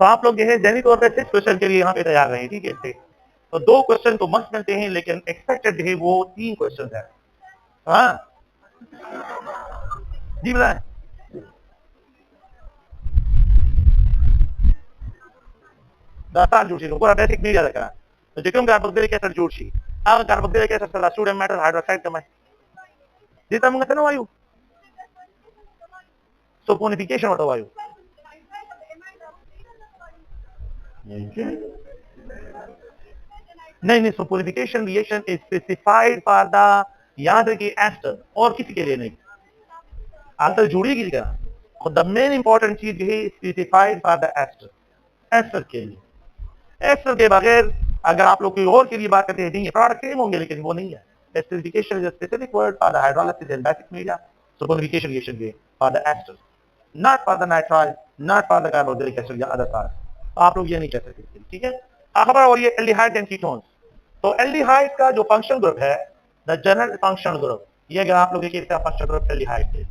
तो आप लोग जो है ज़हनी तौर पे 6 क्वेश्चन के लिए यहाँ पे तैयार रहें, ठीक है। तो 2 क्वेश्चन तो मस्त मिलते हैं, लेकिन एक्सपेक्टेड है वो 3 क्वेश्चन है। हाँ जी बताएं। Dasar Joshi, ko basic media ka. So jikum carboxylic acid Joshi. Ang carboxylic acid sa sodium metal hydroxide kamay. Dito mga tanong ayo. Saponification बताओ आयु। नहीं नहीं, saponification reaction is specified for the याद रखिए ester और किसी के लिए नहीं। आंसर जुड़ेगी क्या? द मेन इंपॉर्टेंट चीज है specified for the ester, ester के लिए। एस्टर के बगैर अगर आप लोग कोई और के लिए बात करते हैं, नहीं प्रोडक्ट सेम होंगे लेकिन वो नहीं है। Esterification is a specific word for the hydrolysis and basic media. Saponification reaction के for the ester, not for the nitrile, not for the carboxylic acid या अदर साल्ट। आप लोग ये नहीं कह सकते, ठीक है। खबर और ये एल्डिहाइड एंड कीटोन्स। तो एल्डिहाइड का जो फंक्शनल ग्रुप है, द जनरल फंक्शनल ग्रुप, ये अगर आप लोग देखिए इसका फंक्शनल ग्रुप एल्डिहाइड है।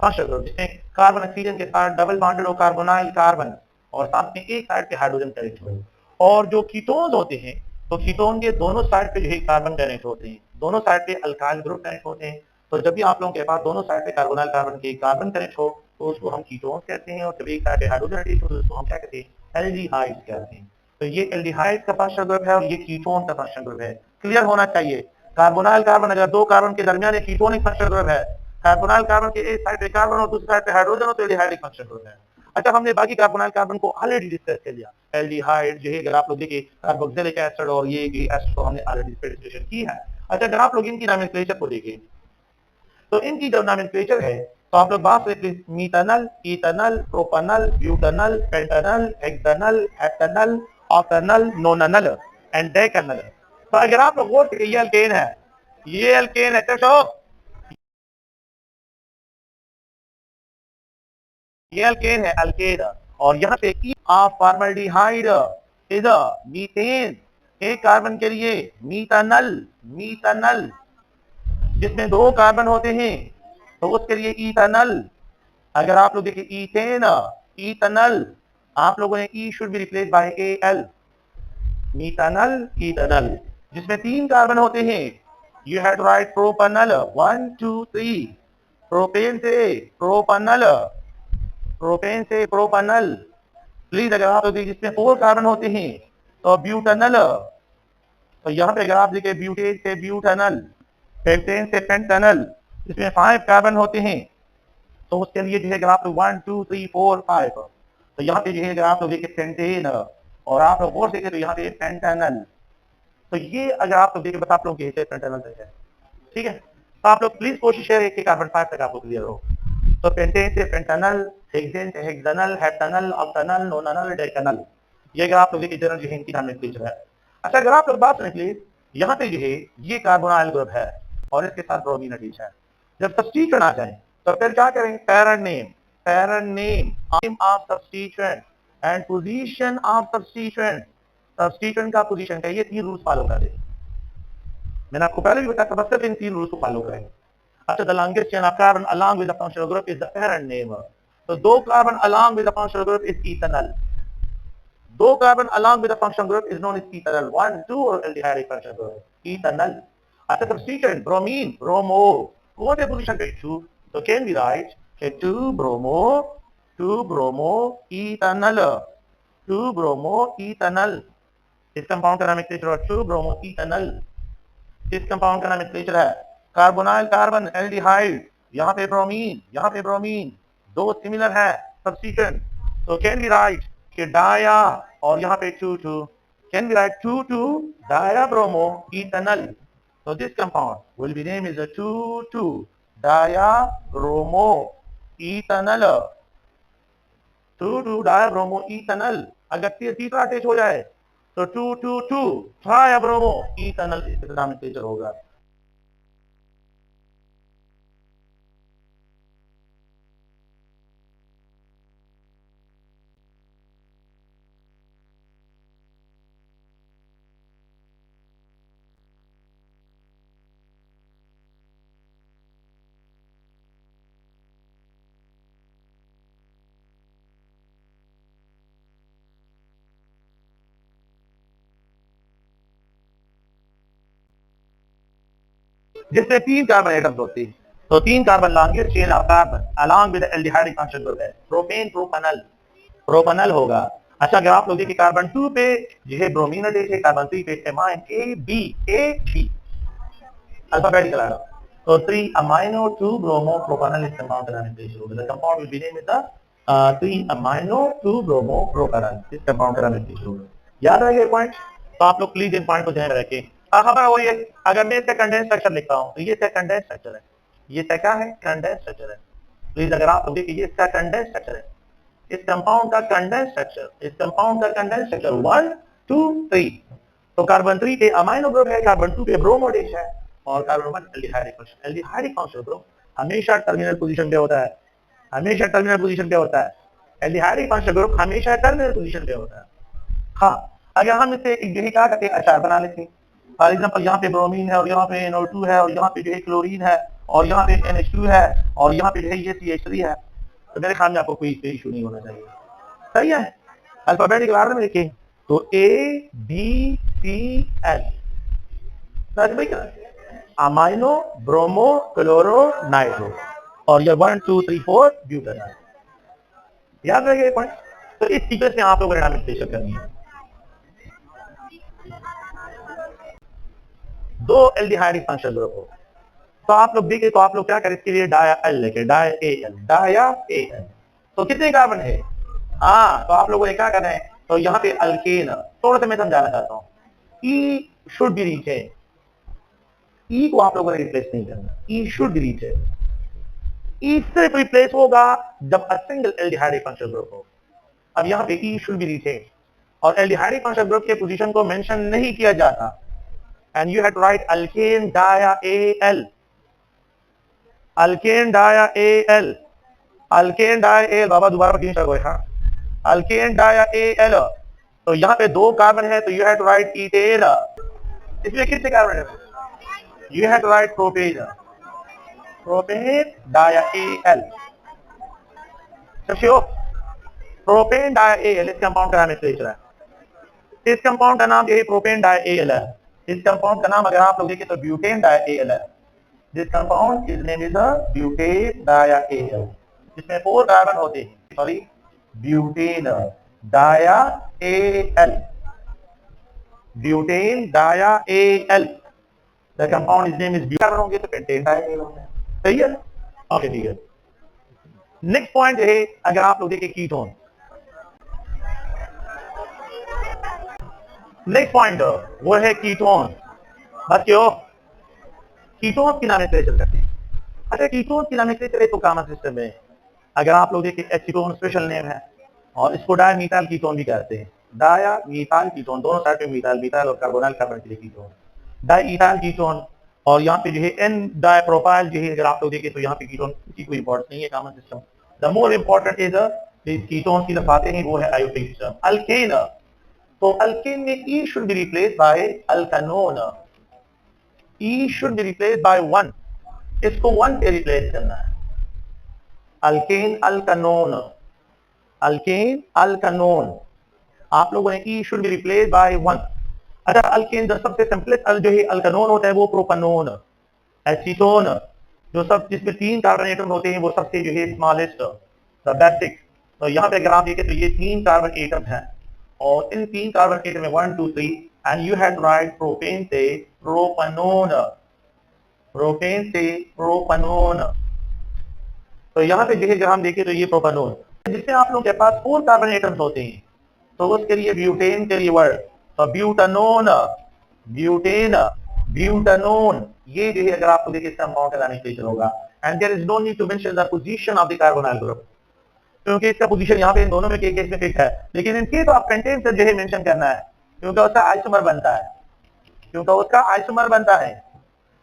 फंक्शनल ग्रुप जिसमें कार्बन ऑक्सीजन के साथ डबल बॉन्डेड हो कार्बोनाइल कार्बन और साथ में एक साइड पे हाइड्रोजन कनेक्ट हो। और जो कीटोन्स होते हैं, तो कीटोन के दोनों साइड पे जो है कार्बन कनेक्ट होते हैं, दोनों साइड पे अल्काइल ग्रुप कनेक्ट होते हैं। तो जब भी आप लोगों के पास दोनों साइड पे कार्बोनाइल कार्बन के कार्बन कनेक्ट हो तो उसको हम कीटोन्स कहते हैं, और जब एक साइड पे हाइड्रोजन कनेक्ट हो तो उसको हम क्या कहते हैं? एल्डिहाइड्स कहते हैं। तो ये एल्डिहाइड का फंक्शनल ग्रुप है और ये कीटोन का फंक्शनल ग्रुप है। क्लियर होना चाहिए। कार्बोनाइल कार्बन अगर दो कार्बन के दरमियान एक कीटोनिक फंक्शनल ग्रुप है, कार्बोनाइल कार्बन के एक साइड पे कार्बन और दूसरी साइड पे हाइड्रोजन हो तो एल्डिहाइड फंक्शनल ग्रुप है। अच्छा, हमने बाकी कार्बोनाइल कार्बन को ऑलरेडी डिस्कस कर लिया। एल्डिहाइड जो है अगर आप लोग देखिए कार्बोक्सिलिक एसिड और ये एसिड को हमने ऑलरेडी डिस्कशन की है। अच्छा, अगर आप लोग इनकी नोमेनक्लेचर को देखें तो इनकी जो नोमेनक्लेचर है, तो आप लोग बात करते हैं methanal, ethanal, propanal, butanal, pentanal, hexanal, heptanal, octanal, nonanal and decanal. तो अगर आप लोग गौर करें ये अल्केन है, ये अल्केन है। ये अल्केन है, अल्केन। और यहाँ पे ऑफ फॉर्मल्डिहाइड इज मीथेन, एक कार्बन के लिए मीथानल, मीथानल जिसमें दो कार्बन होते हैं तो उसके लिए इथानल। अगर आप लोग देखिए इथेन, इथानल, आप लोगों ने E should be replace by A L, methanal, ethanal जिसमें तीन कार्बन होते हैं। You have to write propanal 1 2 3, propane से प्रोपानल, प्रोपेन से प्रोपानल। प्लीज अगर आप जिसमें 4 कार्बन होते हैं तो ब्यूटानल। तो यहाँ पे अगर आप देखिए ब्यूटेन से ब्यूटानल, पेंटेन से पेंटानल जिसमें 5 कार्बन होते हैं तो उसके लिए जो है अगर आप लोग 1 2 3 4 5, तो यहाँ पे जो है अगर आप लोग देखिए पेंटेन और आप लोग और देखें तो यहाँ पे पेंटानल। तो ये अगर आप लोग देखें बस आप लोग के पेंटानल तक है, ठीक है। तो आप लोग प्लीज कोशिश करें कि कार्बन 5 तक आपको क्लियर हो। तो पेंटेन से पेंटानल, हेक्सेन से हेक्सानल, हेप्टानल, ऑक्टानल, नोनानल, डेकानल, ये अगर आप लोग देखिए जनरल जो है इनकी नोमेनक्लेचर है। अच्छा, अगर आप लोग बात करें प्लीज, यहाँ पे जो है ये कार्बोनाइल ग्रुप है और इसके साथ ब्रोमीन अटैच है। जब सब्स्टिट्यूशन आ जाए तो फिर क्या करें? Parent name, parent name of substituent and position of substituent, substituent का पोजीशन का ये 3 रूल्स फॉलो करें। मैंने आपको पहले भी बताया था, बस इन 3 रूल्स को फॉलो करें। After the longest chain of carbon along with the functional group is the parent name. So दो carbon along with the functional group is ethanol. दो carbon along with the functional group is known as ethanol. 1 2 और aldehyde functional group ethanol. अच्छा, substituent bromine, bromo, कौन से position पे 2? तो can we write 2 bromo, 2 bromo ethanol, 2 bromo ethanol। इस compound का नाम है 2 bromo ethanol। इस कंपाउंड का नोमेनक्लेचर है कार्बोनाइल कार्बन एल्डिहाइड, यहाँ पे ब्रोमीन, यहाँ पे ब्रोमीन, दो सिमिलर है सब्स्टिट्यूएंट। तो कैन बी राइट कि डाया और यहाँ पे 2 2, can be write 2 2 di bromo ethanal. So this compound will be named as a 2 2 di bromo ethanal, 2 2 di bromo ethanal. अगर तीसरा अटैच हो जाए तो 2 2 2 ट्राया ब्रोमो इथानल इसका नोमेनक्लेचर होगा। जिसमें 3 कार्बन एटम्स होते हैं। तो 3 carbon longest chain of carbon along with aldehyde functional group है प्रोपेन प्रोपनल प्रोपनल होगा। अच्छा अगर आप लोग देखिए कार्बन 2 पे जो है ब्रोमीन अटैच है, कार्बन 3 पे amine A B alphabetical order. So 3 amino 2 bromo propanol is compound aromatic group. The compound will be named as the 3 amino 2 bromo propanol is compound aromatic group. याद रहेगा point? तो आप लोग please in point को ध्यान में रखें। खबर वही है, अगर मैं इसका कंडेंस स्ट्रक्चर लिखता हूँ तो ये इसका कंडेंस स्ट्रक्चर है, ये क्या है? कंडेंस स्ट्रक्चर है। प्लीज अगर आप लोग देखिए ये इसका कंडेंस स्ट्रक्चर है, इस कंपाउंड का कंडेंस स्ट्रक्चर, इस कंपाउंड का कंडेंस स्ट्रक्चर 1 2 3। तो कार्बन 3 पे अमाइनो ग्रुप है, कार्बन 2 पे ब्रोमो डेश है और carbon 1 aldehydic function. Aldehydic functional group हमेशा टर्मिनल पोजीशन पे होता है, हमेशा टर्मिनल पोजीशन पे होता है। एल्डिहाइडिक फंक्शनल ग्रुप हमेशा टर्मिनल पोजीशन पे होता है। हाँ, अगर हम इसे यही क्या करते हैं, अचार बना लेते हैं। फॉर एग्जांपल यहाँ पे ब्रोमीन है और यहाँ पे NO2 है और यहाँ पे जो है क्लोरीन है और यहाँ पे NH2 है और यहाँ पे जो है ये CH3 है। तो मेरे ख्याल में आपको कोई इशू नहीं होना चाहिए। सही है, अल्फाबेटिकल ऑर्डर में लिखें तो ABCL amino bromo chloro nitro और ये 1 2 3 4 ब्यूटेन। याद रखिए पॉइंट। तो इस सीक्वेंस में आप लोगों ने नामिफिकेशन करनी है। दो एल्डिहाइडिक फंक्शनल ग्रुप हो तो आप लोग देखिए तो आप लोग क्या करें, इसके लिए डाया एल लेके डाया एल। तो कितने कार्बन है? हाँ, तो आप लोगों ने क्या करना है, तो यहाँ पे अल्केन थोड़ा सा मैं समझाना चाहता हूँ। ई शुड बी रीच है, ई को आप लोगों ने रिप्लेस नहीं करना, ई शुड बी रीच है। ई सिर्फ रिप्लेस होगा जब a single aldehydic functional group हो। अब यहाँ पे ई शुड बी रीच है और एल्डिहाइडिक फंक्शनल ग्रुप के पोजीशन को मेंशन नहीं किया जाता and you have to write alkane dia Al, alkane dia Al, alkane dia Al। बाबा दोबारा पढ़िए सर, हाँ alkane dia Al। तो यहाँ पे 2 कार्बन है तो you have to write ethane। इसमें कितने कार्बन है? You have to write propane, propane dia Al। समझो, propane dia Al इस कंपाउंड का नाम है। इस कंपाउंड का नाम यही प्रोपेन dia Al है। इस कंपाउंड का नाम अगर आप लोग देखें तो ब्यूटेन dia Al है। This compound is name is butane dia Al, जिसमें 4 कार्बन होते हैं। Sorry, butane dia Al, butane dia Al। The compound is name is butane होंगे तो पेंटेन dia Al होगा। सही है, ओके ठीक है। नेक्स्ट पॉइंट है, अगर आप लोग देखें कीटोन, नेक्स्ट पॉइंट वो है कीटोन। बच्चों कीटोन की नोमेनक्लेचर करते हैं। अच्छा, कीटोन की नोमेनक्लेचर तो कॉमन सिस्टम है। अगर आप लोग देखें एसीटोन स्पेशल नेम है और इसको डायमीथाइल कीटोन भी कहते हैं। डायमीथाइल कीटोन, दोनों साइड पे मीथाइल और कार्बोनिल कार्बन के लिए कीटोन, डायईथाइल कीटोन। और यहाँ पे जो है एन डायप्रोपाइल जो है, अगर आप लोग देखें तो यहाँ पे कीटोन की कोई इंपॉर्टेंस नहीं है, common system. The more important is ketone की जब आते हैं वो है आयोटिक सिस्टम। अल्केन, तो अल्केन में E should be replaced by अल्कानोन। E should be replaced by 1, इसको 1 पे रिप्लेस करना है। अल्केन अल्कानोन, अल्केन अल्कानोन, आप लोगों ने E should be replaced by 1। अच्छा, अल्केन जो सबसे सिंपलेस्ट जो है अल्कानोन होता है वो प्रोपानोन। एसीटोन जो सब जिसमें 3 कार्बन एटम होते हैं वो सबसे जो है स्मॉलेस्ट, द बेसिक। तो यहाँ पे अगर आप देखें तो ये 3 कार्बन एटम हैं और इन 3 कार्बन एटम में 1 2 3 and you have to write propane से प्रोपनोन, प्रोपेन से प्रोपनोन। तो यहाँ पे जब हम देखें तो ये प्रोपनोन, जिसमें आप लोगों के पास 4 कार्बन एटम्स होते हैं तो उसके लिए ब्यूटेन के लिए वर्ड तो ब्यूटानोन, ब्यूटेन, ब्यूटानोन। ये जो है अगर आपको देखिए कंपाउंड का नोमेनक्लेचर होगा। And there is no need to mention the position of the carbonyl group, क्योंकि इसका पोजीशन यहाँ पे इन दोनों में केस में फिक्स है, लेकिन इनके तो आप पेंटेन से जो है मेंशन करना है क्योंकि उसका आइसोमर बनता है, क्योंकि उसका आइसोमर बनता है।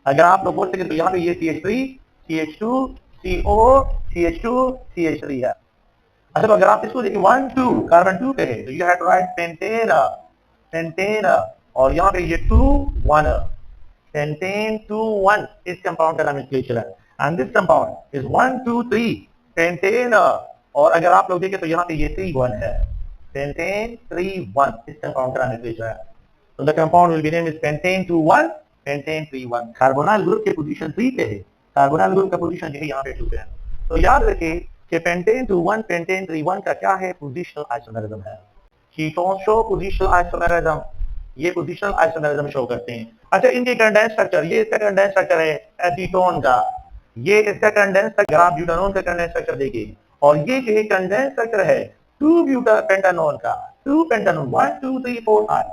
अगर आप लोग बोल सके तो यहाँ पे ये CH3 CH2 CO CH2 CH3 है। अच्छा, तो अगर आप इसको देखिए 1 2 कार्बन 2 पे है तो you have to write pentane, pentane, और यहाँ पे ये 2 1, पेंटेन 2 1 इस कंपाउंड का नोमेनक्लेचर है। And this compound is 1 2 3 pentane, और अगर आप लोग देखें तो यहाँ पे ये 3 1 है, पेंटेन 3 1 इस कंपाउंड का नोमेनक्लेचर है। तो the compound will B name is pentane 2 1 pentane 3-1 carbonyl group के पोजीशन 3 पे है, कार्बोनाइल ग्रुप का पोजीशन जो है यहाँ पे 2 पे है। तो याद रखिए कि पेंटेन 2-1 पेंटेन 3-1 का क्या है, पोजीशनल आइसोमेरिज्म है। कीटोन शो पोजीशनल आइसोमेरिज्म, ये पोजीशनल आइसोमेरिज्म शो करते हैं। अच्छा, इनके कंडेंस स्ट्रक्चर, ये इसका कंडेंस स्ट्रक्चर है एसीटोन का, ये इसका कंडेंस स्ट्रक्चर, आप ब्यूटानोन का कंडेंस स्ट्रक्चर देखिए, और ये जो है कंडेंस स्ट्रक्चर है 2 ब्यूटा पेंटानोन का, 2 पेंटानोन 1 2 3 4 5,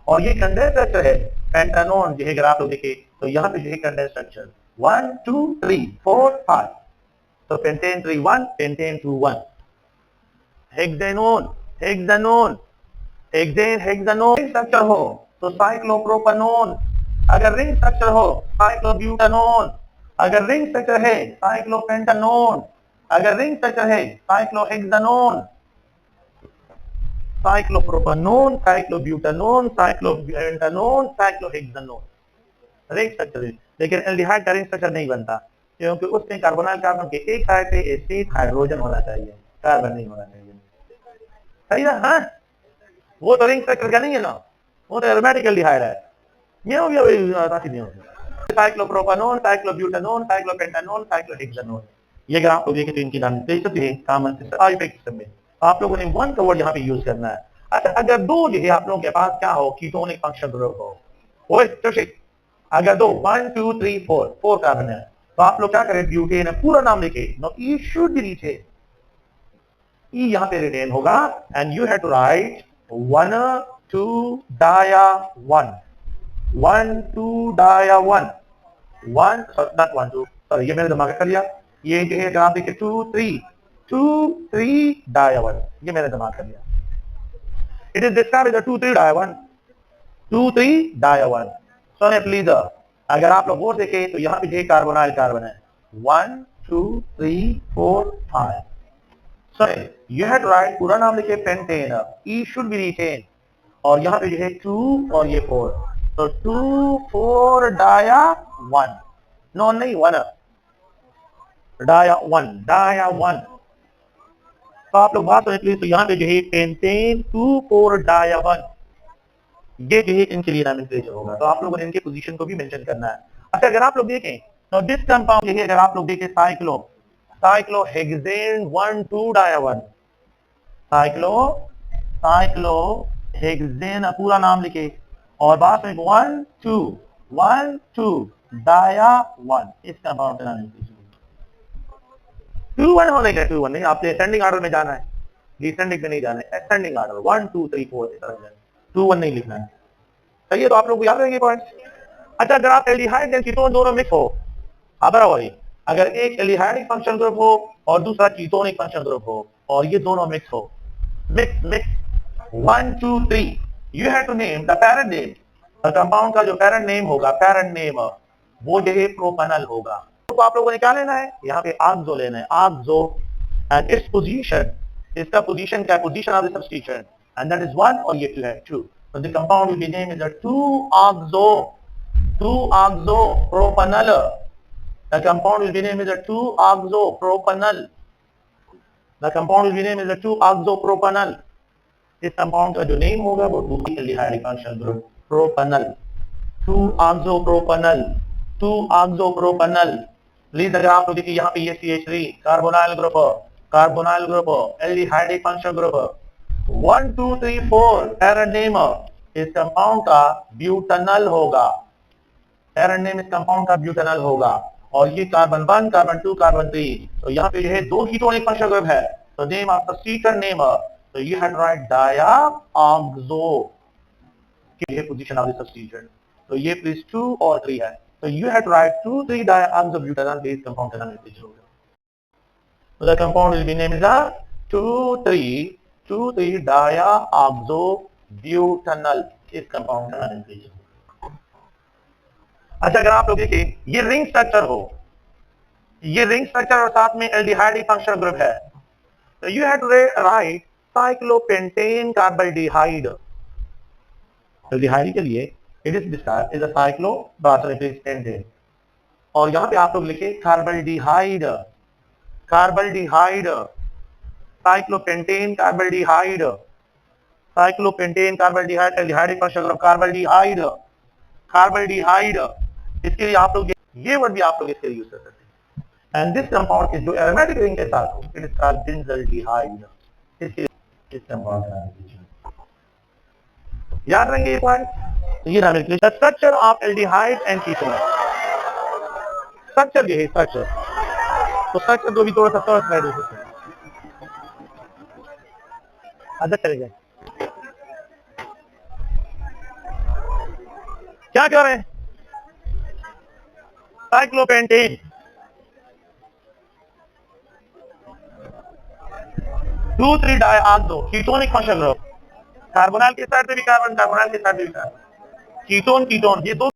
और ये कंडेंस स्ट्रक्चर है पेंटानोन जो है, अगर आप लोग देखें तो यहाँ पे जो है कंडेंस स्ट्रक्चर 1 2 3 4 5, तो पेंटेन 3-1 पेंटेन 2-1। हेक्सेनोन, हेक्सानोन, हेक्सेन हेक्सानोन स्ट्रक्चर हो तो साइक्लोप्रोपेनोन, अगर रिंग स्ट्रक्चर हो साइक्लोब्यूटानोन, अगर रिंग स्ट्रक्चर है साइक्लोपेंटानोन, अगर रिंग स्ट्रक्चर है cyclohexanone, साइक्लोप्रोपेनोन, साइक्लोब्यूटानोन, cyclopentanone, cyclohexanone, ring structure है। लेकिन एल्डिहाइड का रिंग स्ट्रक्चर नहीं बनता, क्योंकि उसमें कार्बोनाइल कार्बन के एक साइड पे एसिड हाइड्रोजन होना चाहिए, कार्बन नहीं होना चाहिए। सही ना? हाँ, वो तो रिंग स्ट्रक्चर का नहीं है ना, वो तो एरोमेटिक एल्डिहाइड है। ये हो गया ताकि नहीं हो गया साइक्लोप्रोपेनोन, साइक्लोब्यूटानोन, साइक्लोपेंटानोन, साइक्लोहेक्सानोन। ये अगर आप लोग देखें तो इनकी नाम दे सकते हैं कॉमन सिस्टम में आप लोगों ने वन का वर्ड यहाँ पे यूज करना है। अच्छा, अगर दो जो है आप लोगों के पास क्या हो, कीटोनिक फंक्शनल ग्रुप हो, ओए तो अगर दो 1 2 3 4 कार्बन है, तो आप लोग क्या करें, ब्यूटेन है पूरा नाम लिखे, no E should be written, E यहाँ पे रिटेन होगा, and you have to write 1 2 di 1 1 2 di 1 1 not 1 2 sorry, ये मैंने दिमाग कर लिया, ये जो है आप देखिए 2 3 डाया 1, ये मैंने दिमाग कर लिया। It is described as 2 3 di 1 2 3 di 1। सुने प्लीज, अगर आप लोग वो देखें तो यहाँ पे जो कार्बोनाइल कार्बन है 1 2 3 4 5। सुने, यू हैव टू राइट पूरा नाम लिखे pentane, e should be written, और यहाँ पे जो है 2 और ये 4, तो 2 4 डाया 1, नो नहीं 1 डाया 1 डाया 1। तो आप लोग बात सुने प्लीज, तो यहाँ पे जो है पेंटेन 2 4 डाया 1, ये जो है इनके लिए नॉमेनक्लेचर होगा, तो आप लोगों ने इनके पोजीशन को भी मेंशन करना है। अच्छा, अगर आप लोग देखें तो दिस कंपाउंड ये अगर आप लोग देखें साइक्लोहेक्सेन 1 2 डाया 1, साइक्लोहेक्सेन पूरा नाम लिखे, और बाद में 1 2 डाया 1, इस कंपाउंड का नाम 2 1 होने का 2 1 नहीं, आपने असेंडिंग ऑर्डर में जाना है, डिसेंडिंग में नहीं जाना है, असेंडिंग ऑर्डर 1 2 3 4 इस तरह 2 1 नहीं लिखना है। सही है, तो आप लोग को याद रहेंगे पॉइंट। अच्छा, अगर आप एल्डिहाइड एंड कीटोन दोनों मिक्स हो, अगर एक एल्डिहाइडिक फंक्शन ग्रुप हो और दूसरा कीटोनिक फंक्शन ग्रुप हो, और ये दोनों मिक्स हो, mix 1 2 3, you have to name the parent name, compound का जो पैरेंट नेम होगा, पैरेंट नेम वो जो है प्रोपेनल होगा। तो आप लोगों ने क्या लेना है, यहाँ पे ऑक्सो लेना है, ऑक्सो, एंड इट्स पोजीशन, इसका पोजीशन क्या, position of the substitution, and that is 1 और ये 2 है 2, so the compound will be named as a 2-oxo-propanol. The compound will be named as a 2-oxo-propanol. The compound will be named as a 2-oxo-propanol. इस compound का जो name होगा वो aldehyde functional group propanal, 2-oxo-propanol, 2-oxo-propanol। Please अगर आप लोग देखिए यहाँ पे ये CH3 carbonyl group aldehyde functional group 1 2 3 4 parent name इस कंपाउंड का ब्यूटेनल होगा, पैरेंट नेम इस कंपाउंड का ब्यूटेनल होगा, और ये कार्बन 1 कार्बन 2 कार्बन 3, तो यहाँ पे जो है दो कीटोनिक फंक्शनल ग्रुप है, तो नेम ऑफ सब्स्टिट्यूएंट नेम, तो you have to write dioxo की पोजीशन ऑफ द सब्स्टिट्यूएंट, तो ये प्लीज 2 और 3 है, तो you have to write 2 3 dioxo butanal base compound का नाम होगा, तो the compound will be named as 2 3 dioxo butanal, इस कंपाउंड का नाम है। अच्छा, अगर आप लोग देखिए ये रिंग स्ट्रक्चर हो, ये रिंग स्ट्रक्चर और साथ में एल्डिहाइड फंक्शनल ग्रुप है, तो you have to write cyclopentane carbaldehyde, aldehyde के लिए it is described as a cyclopentane, और यहां पे आप लोग लिखे carbaldehyde, cyclopentane carbaldehyde, aldehyde functional group carbaldehyde, carbaldehyde, इसके लिए आप लोग ये वर्ड भी आप लोग इसके लिए यूज कर सकते हैं। एंड दिस कंपाउंड जो एरोमेटिक रिंग के साथ इट इज कॉल्ड बेंजल्डिहाइड। इसके इस कंपाउंड याद रखेंगे ये पॉइंट। ये नाम है structure of aldehyde and ketone. Structure ये है स्ट्रक्चर, तो स्ट्रक्चर को भी थोड़ा सा थर्ड स्लाइड हो सकता है। अंदर चले जाए, क्या कर रहे हैं? Cyclopentane 2,3 dioxo ketonic function group. Carbonyl के साथ भी कार्बन, कार्बोनाइल के साथ भी कार्बन, कीटोन कीटोन ये दो